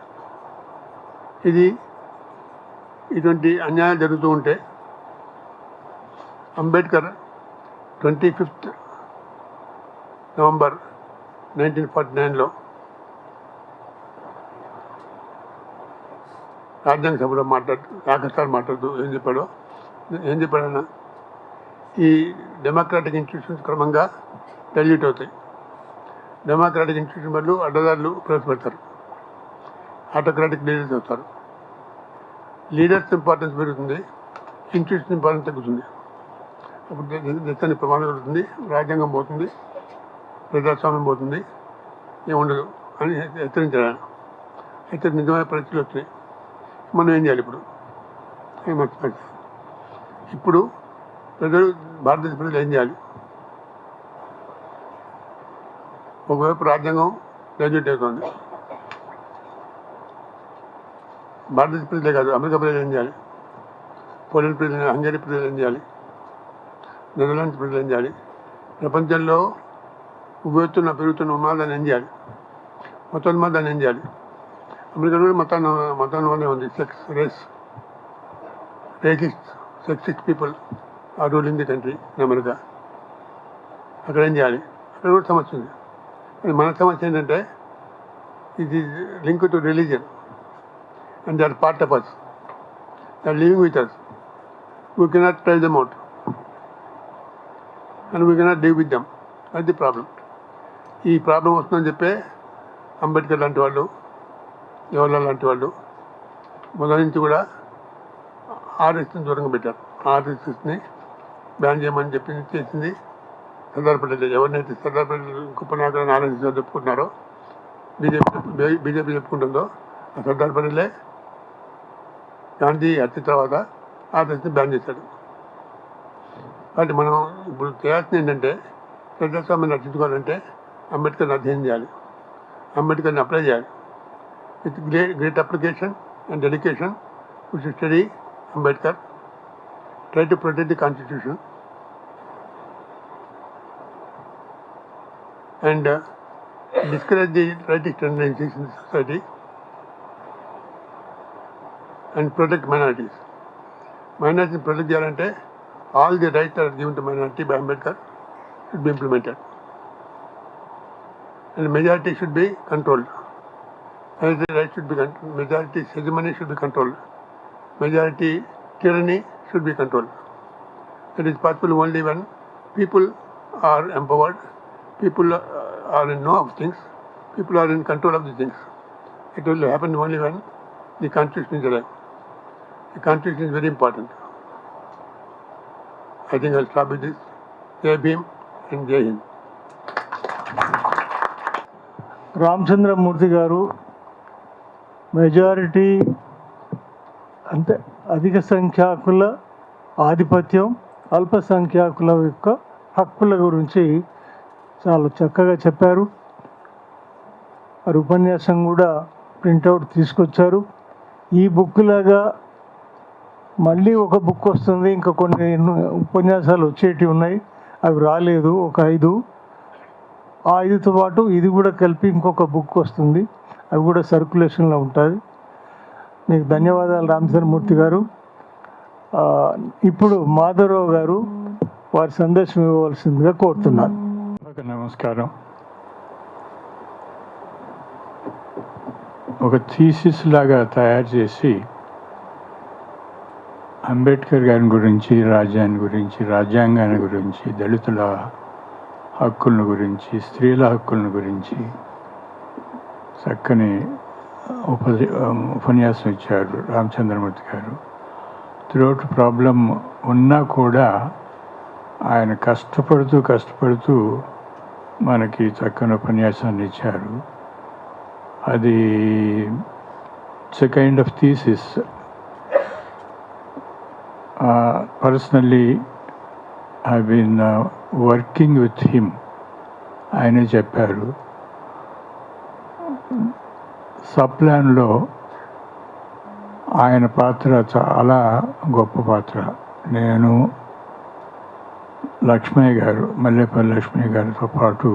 ఇటువంటి అన్యాయం జరుగుతూ ఉంటే అంబేద్కర్ 25 నవంబర్ 1949లో రాజ్యాంగ సభలో మాట్లాడుతూ ఏం చెప్పాడన్నా, ఈ డెమోక్రాటిక్ ఇన్స్టిట్యూషన్స్ క్రమంగా డైల్యూట్ అవుతాయి. డెమోక్రాటిక్ ఇన్స్టిట్యూషన్ వాళ్ళు అడ్డదారులు ప్రవేశపెడతారు, ఆటోక్రాటిక్ లీడర్స్ అవుతారు. లీడర్స్ ఇంపార్టెన్స్ పెరుగుతుంది, ఇన్స్టిట్యూషన్ ఇంపార్టెన్స్ తగ్గుతుంది. అప్పుడు దేశానికి ప్రమాదం జరుగుతుంది, రాజ్యాంగం పోతుంది, ప్రజాస్వామ్యం పోతుంది, ఏముండదు అని హెచ్చరించాడు. అయితే నిజమైన పరిస్థితులు వచ్చినాయి. మనం ఏం చేయాలి ఇప్పుడు ప్రజలు, భారతదేశ ప్రజలు ఏం చేయాలి? ఒకవైపు రాజ్యాంగం డైల్యూట్ అవుతుంది. భారతదేశ ప్రజలే కాదు, అమెరికా ప్రజలు ఏం చేయాలి? పోలాండ్ ప్రజలు, హంగరీ ప్రజలు ఏం చేయాలి? నెదర్లాండ్స్ ప్రజలు ఏం చేయాలి? ప్రపంచంలో పెరుగుతున్న ఉన్మాదాన్ని ఏం చేయాలి? మతోన్మాదాన్ని ఏం చేయాలి? అమెరికా కూడా మతాన్వాదం ఉంది. Sexist people are ruling the country in America. అక్కడ ఏం చేయాలి? అక్కడ కూడా సమస్య ఉంది. మన సమస్య ఏంటంటే ఇది link to religion, and they are part of us. They are living with us. We cannot drive them out, and we cannot live with them. That's the problem. ఈ ప్రాబ్లం వస్తుందని చెప్పే అంబేద్కర్ లాంటి వాళ్ళు, జవహర్లాల్ లాంటి వాళ్ళు మొదటి నుంచి కూడా ఆర్ఎస్ఎస్ని దూరంగా పెట్టారు. ఆర్ఎస్ఎస్ని బ్యాన్ చేయమని చేసింది సర్దార్ పటేల్. ఎవరినైతే సర్దార్ పటేల్ గొప్ప నాయకులను ఆర్ఎస్ఎస్ చెప్పుకుంటున్నారో, బీజేపీ చెప్పుకుంటుందో, ఆ సర్దార్ పటేలే గాంధీ హత్య తర్వాత ఆర్ఎస్ఎస్ని బ్యాన్ చేశాడు. కాబట్టి మనం ఇప్పుడు చేయాల్సింది ఏంటంటే, ప్రజాస్వామ్యాన్ని రక్షించుకోవాలంటే అంబేద్కర్ని అధ్యయనం చేయాలి, అంబేద్కర్ని అప్లై చేయాలి. With great application and dedication we should study Ambedkar, try to protect the constitution, and discourage the rightist tendencies in the society, and protect minorities. Minorities protect చేయాలంటే all the rights that are given to minority by Ambedkar should be implemented, and majority should be controlled. Majority hegemony should be controlled. Majority tyranny should be controlled. That is possible only when people are empowered, people are in know of things, people are in control of the things. It will happen only when the constitution is alive. The constitution is very important. I think I'll stop with this. Jai Bhim and Jai Hind. Ramachandramurthy గారు majority అంటే అధిక సంఖ్యాకుల ఆధిపత్యం, అల్పసంఖ్యాకుల యొక్క హక్కుల గురించి చాలా చక్కగా చెప్పారు. వారి ఉపన్యాసం కూడా ప్రింటౌట్ తీసుకొచ్చారు. ఈ బుక్ లాగా మళ్ళీ ఒక బుక్ వస్తుంది, ఇంకా కొన్ని ఉపన్యాసాలు వచ్చేటివి ఉన్నాయి, అవి రాలేదు. ఒక 5, ఆ 5తో పాటు ఇది కూడా కలిపి ఇంకొక బుక్ వస్తుంది, అవి కూడా సర్క్యులేషన్లో ఉంటుంది. మీకు ధన్యవాదాలు రామచంద్రమూర్తి గారు. ఇప్పుడు మాధవరావు గారు వారి సందేశం ఇవ్వవలసిందిగా కోరుతున్నాను. నమస్కారం. ఒక థీసిస్ లాగా తయారు చేసి అంబేద్కర్ గారి గురించి, రాజ్యాన్ని గురించి, రాజ్యాంగాన్ని గురించి, దళితుల హక్కుల గురించి, స్త్రీల హక్కుల గురించి చక్కని ఉపన్యాసం ఇచ్చారు రామచంద్రమూర్తి గారు. త్రోట్ ప్రాబ్లం ఉన్నా కూడా ఆయన కష్టపడుతూ మనకి చక్కని ఉపన్యాసాన్ని ఇచ్చారు. అది it's a kind of thesis. Personally I been working with him. ఆయనే చెప్పారు, సప్లాన్లో ఆయన పాత్ర చాలా గొప్ప పాత్ర. నేను లక్ష్మయ్య గారు, మల్లేపల్లి లక్ష్మయ్య గారితో పాటు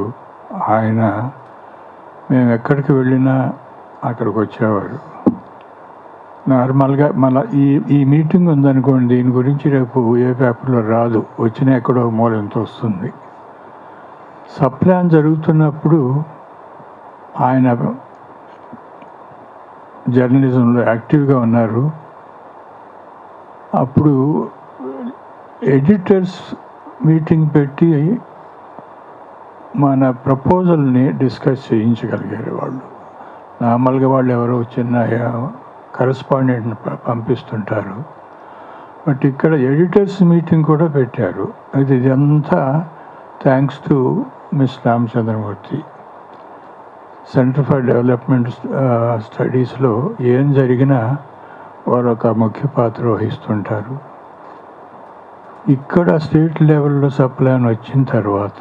ఆయన, మేము ఎక్కడికి వెళ్ళినా అక్కడికి వచ్చేవారు. నార్మల్గా మళ్ళీ ఈ మీటింగ్ ఉందనుకోండి, దీని గురించి రేపు ఏ పేపర్లో రాదు, వచ్చినా ఎక్కడో మూలంతో వస్తుంది. సప్లాన్ జరుగుతున్నప్పుడు ఆయన జర్నలిజంలో యాక్టివ్గా ఉన్నారు. అప్పుడు ఎడిటర్స్ మీటింగ్ పెట్టి మన ప్రపోజల్ని డిస్కస్ చేయించగలిగారు వాళ్ళు. నార్మల్గా వాళ్ళు ఎవరో చిన్న కరెస్పాండెంట్ని పంపిస్తుంటారు, బట్ ఇక్కడ ఎడిటర్స్ మీటింగ్ కూడా పెట్టారు. ఇదంతా thanks to miss Ramachandramurthy. Centre for development స్టడీస్లో ఏం జరిగినా వారు ఒక ముఖ్య పాత్ర వహిస్తుంటారు. ఇక్కడ స్టేట్ లెవెల్లో సప్లాన్ వచ్చిన తర్వాత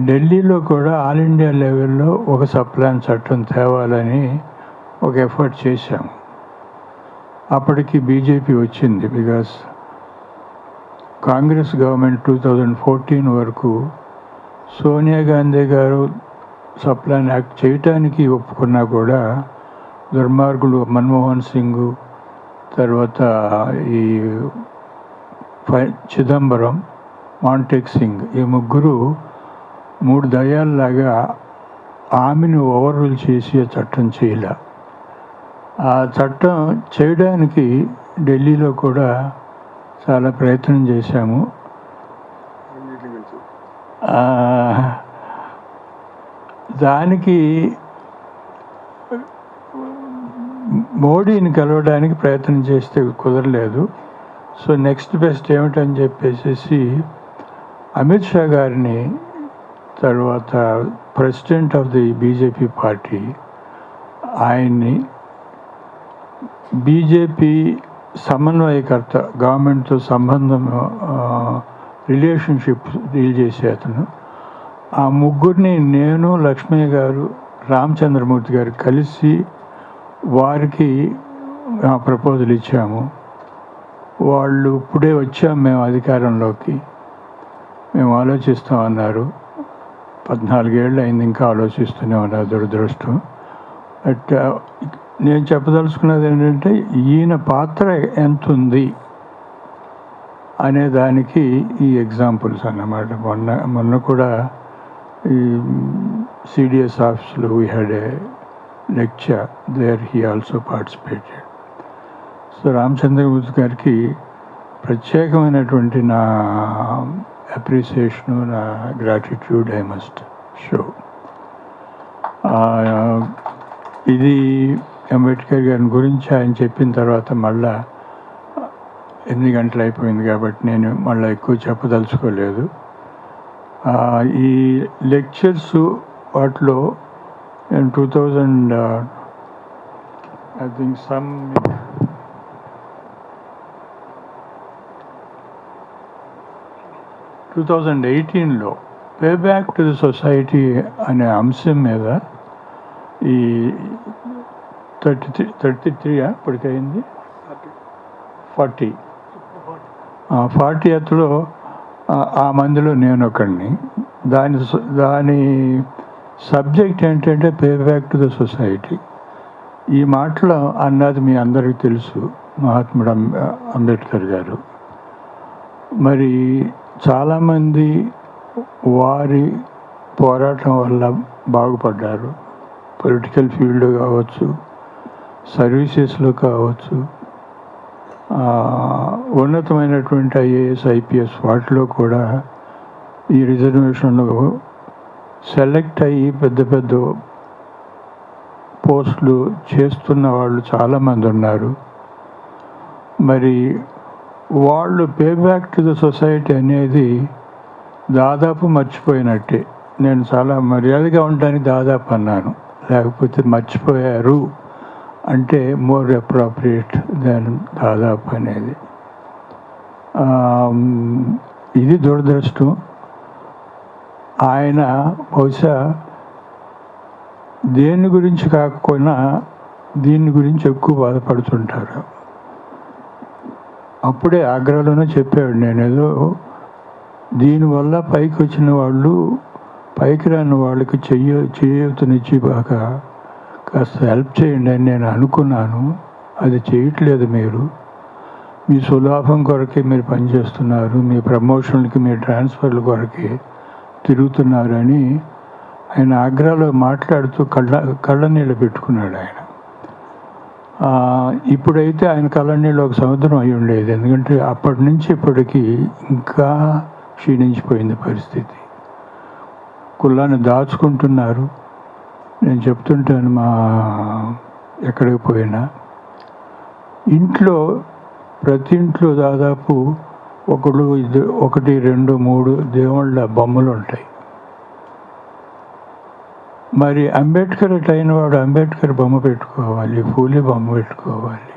ఢిల్లీలో కూడా ఆల్ ఇండియా లెవెల్లో ఒక సప్లాన్ చట్టం తేవాలని ఒక ఎఫర్ట్ చేశాము. అప్పటికి బీజేపీ వచ్చింది. బికాస్ కాంగ్రెస్ గవర్నమెంట్ 2014 వరకు సోనియా గాంధీ గారు సప్లాన్ యాక్ట్ చేయటానికి ఒప్పుకున్నా కూడా దుర్మార్గులు మన్మోహన్ సింగ్, తర్వాత ఈ చిదంబరం, మాంటెక్ సింగ్, ఈ ముగ్గురు 3 దయ్యాల్లాగా ఆమెను ఓవర్రూల్ చేసి ఆ చట్టం చేయలే. ఆ చట్టం చేయడానికి ఢిల్లీలో కూడా చాలా ప్రయత్నం చేశాము. దానికి మోడీని కలవడానికి ప్రయత్నం చేస్తే కుదరలేదు. సో నెక్స్ట్ బెస్ట్ ఏమిటని చెప్పేసి అమిత్ షా గారిని, తర్వాత president of the BJP party, ఆయన్ని బీజేపీ సమన్వయకర్త, గవర్నమెంట్తో సంబంధం రిలేషన్షిప్ డీల్ చేసే అతను, ఆ ముగ్గురిని నేను, లక్ష్మయ్య గారు, రామచంద్రమూర్తి గారు కలిసి వారికి ప్రపోజల్ ఇచ్చాము. వాళ్ళు ఇప్పుడే వచ్చాము మేము అధికారంలోకి, మేము ఆలోచిస్తామన్నారు. 14 ఏళ్ళు అయింది, ఇంకా ఆలోచిస్తూనే ఉన్నారు, దురదృష్టం. బట్ నేను చెప్పదలుచుకున్నది ఏంటంటే ఈయన పాత్ర ఎంత ఉంది అనే దానికి ఈ ఎగ్జాంపుల్స్ అన్నమాట. మొన్న కూడా ఈ సిడిఎస్ ఆఫీస్లో we had a lecture, there he also participated. So Ramachandramurthy గారికి ప్రత్యేకమైనటువంటి నా అప్రిసియేషను, నా గ్రాటిట్యూడ్ ఐ మస్ట్ షో. ఇది అంబేద్కర్ గారి గురించి ఆయన చెప్పిన తర్వాత మళ్ళా 8 గంటలు అయిపోయింది కాబట్టి నేను మళ్ళీ ఎక్కువ చెప్పదలుచుకోలేదు. ఈ లెక్చర్స్ వాటిలో నేను 2018లో pay back to the society అనే అంశం మీద ఈ 33 ఇప్పటికైంది 40th ఆ మందిలో నేను ఒకడిని. దాని సబ్జెక్ట్ ఏంటంటే pay back to the society. ఈ మాటలో అన్నది మీ అందరికీ తెలుసు, మహాత్ముడు అంబేద్కర్ గారు. మరి చాలామంది వారి పోరాటం వల్ల బాగుపడ్డారు. పొలిటికల్ ఫీల్డ్ కావచ్చు, సర్వీసెస్లో కావచ్చు, ఉన్నతమైనటువంటి ఐఏఎస్, ఐపీఎస్ వాటిలో కూడా ఈ రిజర్వేషన్లో సెలెక్ట్ అయ్యి పెద్ద పెద్ద పోస్టులు చేస్తున్న వాళ్ళు చాలామంది ఉన్నారు. మరి వాళ్ళు pay back to the society అనేది దాదాపు మర్చిపోయినట్టే. నేను చాలా మర్యాదగా ఉండడానికి దాదాపు అన్నాను, లేకపోతే మర్చిపోయారు అంటే మోర్ అప్రోప్రియేట్ దాని దాదాపు అనేది. ఇది దురదృష్టం. ఆయన బహుశా దేని గురించి కాకపోయినా దీని గురించి ఎక్కువ బాధపడుతుంటారు. అప్పుడే ఆగ్రాలోనే చెప్పాడు, నేనేదో దీనివల్ల పైకి వచ్చిన వాళ్ళు పైకి రాని వాళ్ళకి చేయూతనిచ్చి బాగా కాస్త హెల్ప్ చేయండి అని నేను అనుకున్నాను. అది చేయట్లేదు. మీరు మీ సులాభం కొరకే మీరు పనిచేస్తున్నారు, మీ ప్రమోషన్లకి మీ ట్రాన్స్ఫర్ల కొరకే తిరుగుతున్నారని ఆయన ఆగ్రాలో మాట్లాడుతూ కళ్ళ నీళ్ళు పెట్టుకున్నాడు ఆయన. ఇప్పుడైతే ఆయన కళ్ళ నీళ్ళు ఒక సముద్రం అయి ఉండేది, ఎందుకంటే అప్పటి నుంచి ఇప్పటికీ ఇంకా క్షీణించిపోయింది పరిస్థితి. కులాన్ని దాచుకుంటున్నారు. నేను చెప్తుంటాను, మా ఎక్కడికి పోయినా ఇంట్లో ప్రతి ఇంట్లో దాదాపు ఒకటి 2 3 దేవుళ్ళ బొమ్మలు ఉంటాయి. మరి అంబేద్కర్ అయిన వాడు అంబేద్కర్ బొమ్మ పెట్టుకోవాలి, ఫూలే బొమ్మ పెట్టుకోవాలి,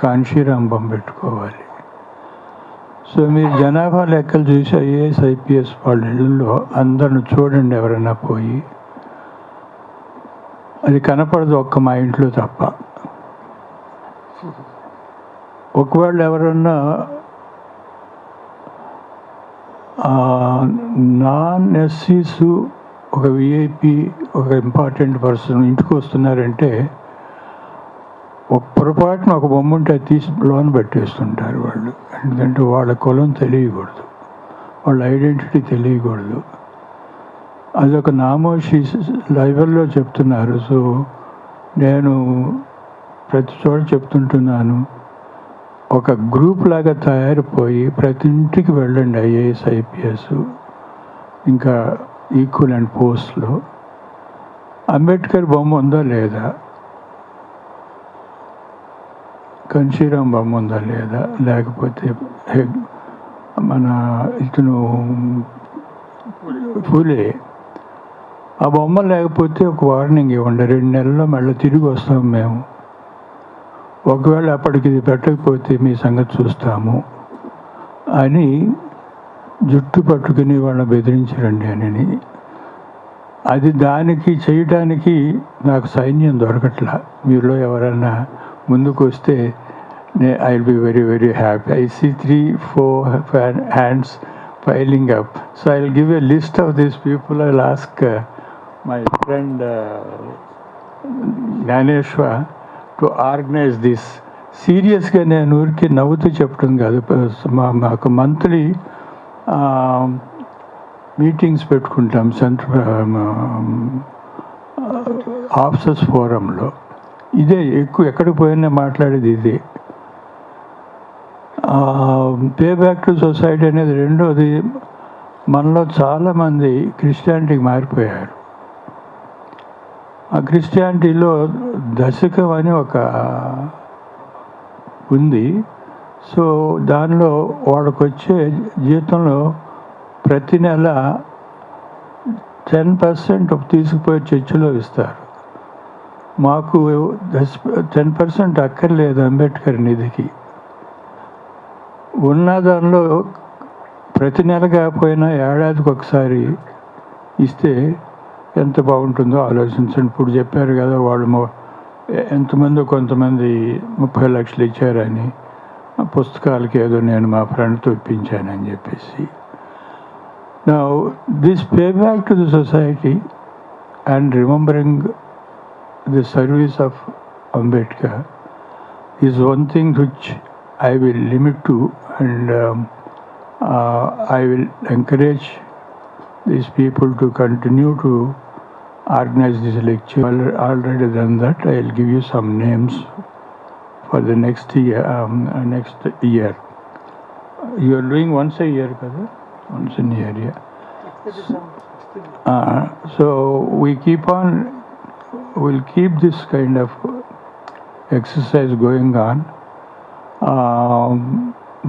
కాన్షీరామ్ బొమ్మ పెట్టుకోవాలి. సో మీరు జనాభా లెక్కలు చూసి ఐఏఎస్ ఐపీఎస్ వాళ్ళ ఇళ్ళల్లో అందరిని చూడండి, ఎవరైనా పోయి. అది కనపడదు ఒక్క మా ఇంట్లో తప్ప. ఒకవేళ ఎవరన్నా నాన్ ఎస్సీస్ ఒక విఐపి ఒక ఇంపార్టెంట్ పర్సన్ ఇంటికి వస్తున్నారంటే ఒక పొరపాటున ఒక బొమ్మ ఉంటే తీసి లోన్ పెట్టేస్తుంటారు వాళ్ళు. ఎందుకంటే వాళ్ళ కులం తెలియకూడదు, వాళ్ళ ఐడెంటిటీ తెలియకూడదు. అదొక నామోషి లెవెల్లో చెప్తున్నారు. సో నేను ప్రతి చోట చెప్తుంటున్నాను, ఒక గ్రూప్ లాగా తయారైపోయి ప్రతి ఇంటికి వెళ్ళండి, ఐఏఎస్ ఐపీఎస్ ఇంకా ఈక్వల్ అండ్ పోస్ట్లో. అంబేద్కర్ బొమ్మ ఉందా లేదా, కాన్షీరామ్ బొమ్మ ఉందా లేదా, లేకపోతే మన ఇతను ఫూలే ఆ బొమ్మ లేకపోతే ఒక వార్నింగ్ ఇవ్వండి, 2 నెలల్లో మళ్ళీ తిరిగి వస్తాం మేము, ఒకవేళ అప్పటికి ఇది పెట్టకపోతే మీ సంగతి చూస్తాము అని జుట్టు పట్టుకుని వాళ్ళని బెదిరించరండి అని. అది దానికి చేయడానికి నాకు సైన్యం దొరకట్లా. మీలో ఎవరన్నా ముందుకు వస్తే I will be very very happy. I see 3-4 hands piling up. So I'll give a list of these people. I'll ask my friend Gyaneshwar to organize this. సీరియస్గా నేను ఊరికి నవ్వుతూ చెప్పడం కాదు. మాకు మంత్లీ మీటింగ్స్ పెట్టుకుంటాం సెంట్రల్ ఆఫీసర్స్ ఫోరంలో. ఇదే ఎక్కువ ఎక్కడికి పోయినా మాట్లాడేది ఇదే. పే బ్యాక్ టు సొసైటీ అనేది రెండోది. మనలో చాలామంది క్రిస్టియానిటీకి మారిపోయారు. ఆ క్రిస్టియానిటీలో దశకం అని ఒక ఉంది. సో దానిలో వాళ్ళకు వచ్చే జీతంలో ప్రతి నెల 10% తీసుకుపోయి చర్చిలో ఇస్తారు. మాకు 10% అక్కర్లేదు అంబేద్కర్ నిధికి. ఉన్న దానిలో ప్రతి నెల కాకపోయినా ఏడాదికి ఒకసారి ఇస్తే ఎంత బాగుంటుందో ఆలోచించండి. ఇప్పుడు చెప్పారు కదా వాళ్ళు ఎంతమంది కొంతమంది 30 లక్షలు ఇచ్చారని, పుస్తకాలకి ఏదో నేను మా ఫ్రెండ్తో ఇప్పించానని చెప్పేసి. Now this pay back to the society and remembering the service of Ambedkar is one thing which I will limit to, and I will encourage these people to continue to organize this lecture. Already done that. I will give you some names for the next year. You are doing once a year, kada? Once in a year, yeah. So we'll keep this kind of exercise going on.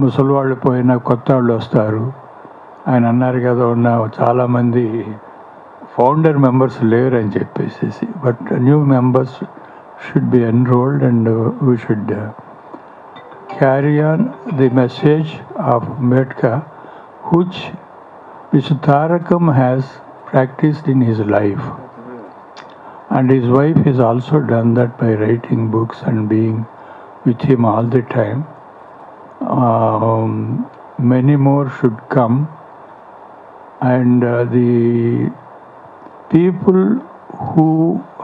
ముసలి వాళ్ళు పోయినా కొత్త వాళ్ళు వస్తారు. ఆయన అన్నారు కదా, చాలామంది ఫౌండర్ మెంబర్స్ లేరని చెప్పేసి, but new members should be enrolled and we should carry on the message of Ambedkar, which Mr. Tarakam has practiced in his life. And his wife has also done that by writing books and being with him all the time. Many more should come. And the people who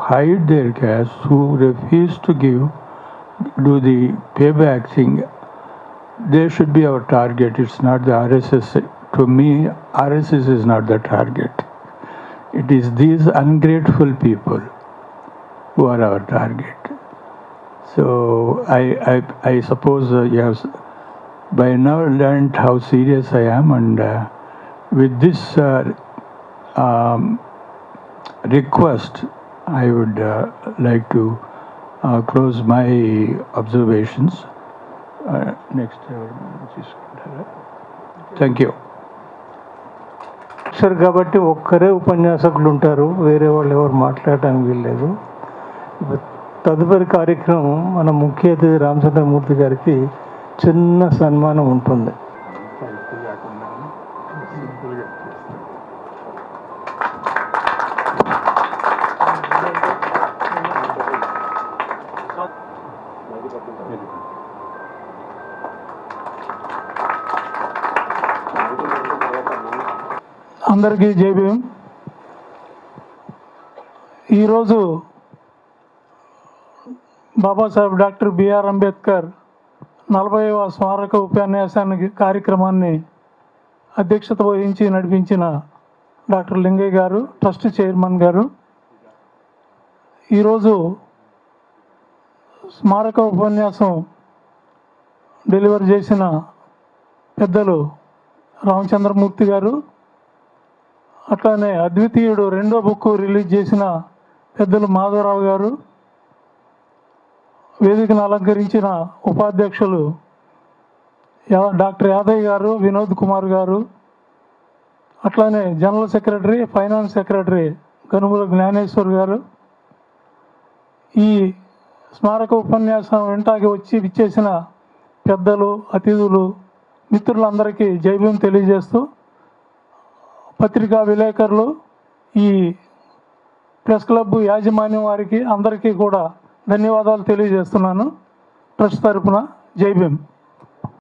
hide their caste, who refuse to do the payback thing, they should be our target. It's not the RSS. To me, RSS is not the target. It is these ungrateful people who are our target. So I suppose you have by now learned how serious I am, and with this request, I would like to close my observations. Next, thank you. Sir కాబట్టి ఒక్కరే ఉపన్యాసకులు ఉంటారు, వేరే వాళ్ళు ఎవరు మాట్లాడటానికి వీల్లేదు. తదుపరి కార్యక్రమం మన ముఖ్య అతిథి రామచంద్రమూర్తి గారికి చిన్న సన్మానం ఉంటుంది. అందరికీ జై భీమ్. ఈరోజు బాబాసాహెబ్ డాక్టర్ బిఆర్ అంబేద్కర్ 40వ స్మారక ఉపన్యాసానికి కార్యక్రమాన్ని అధ్యక్షత వహించి నడిపించిన doctor Lingaiah garu, trust chairman గారు, ఈరోజు స్మారక ఉపన్యాసం డెలివర్ చేసిన పెద్దలు రామచంద్రమూర్తి గారు, అట్లానే అద్వితీయుడు 2వ బుక్ రిలీజ్ చేసిన పెద్దలు మాధవరావు గారు, వేదికను అలంకరించిన ఉపాధ్యక్షులు డాక్టర్ యాదయ్య గారు, వినోద్ కుమార్ గారు, అట్లానే general secretary, finance secretary Kanumala Gnaneshwar garu, ఈ స్మారక ఉపన్యాసం వెంటాగి విచ్చేసిన పెద్దలు, అతిథులు, మిత్రులందరికీ జై భీమ్ తెలియజేస్తూ, పత్రికా విలేకరులు, ఈ ప్రెస్ క్లబ్ యాజమాన్యం వారికి అందరికీ కూడా ధన్యవాదాలు తెలియజేస్తున్నాను. ట్రస్ట్ తరపున జై భీమ్.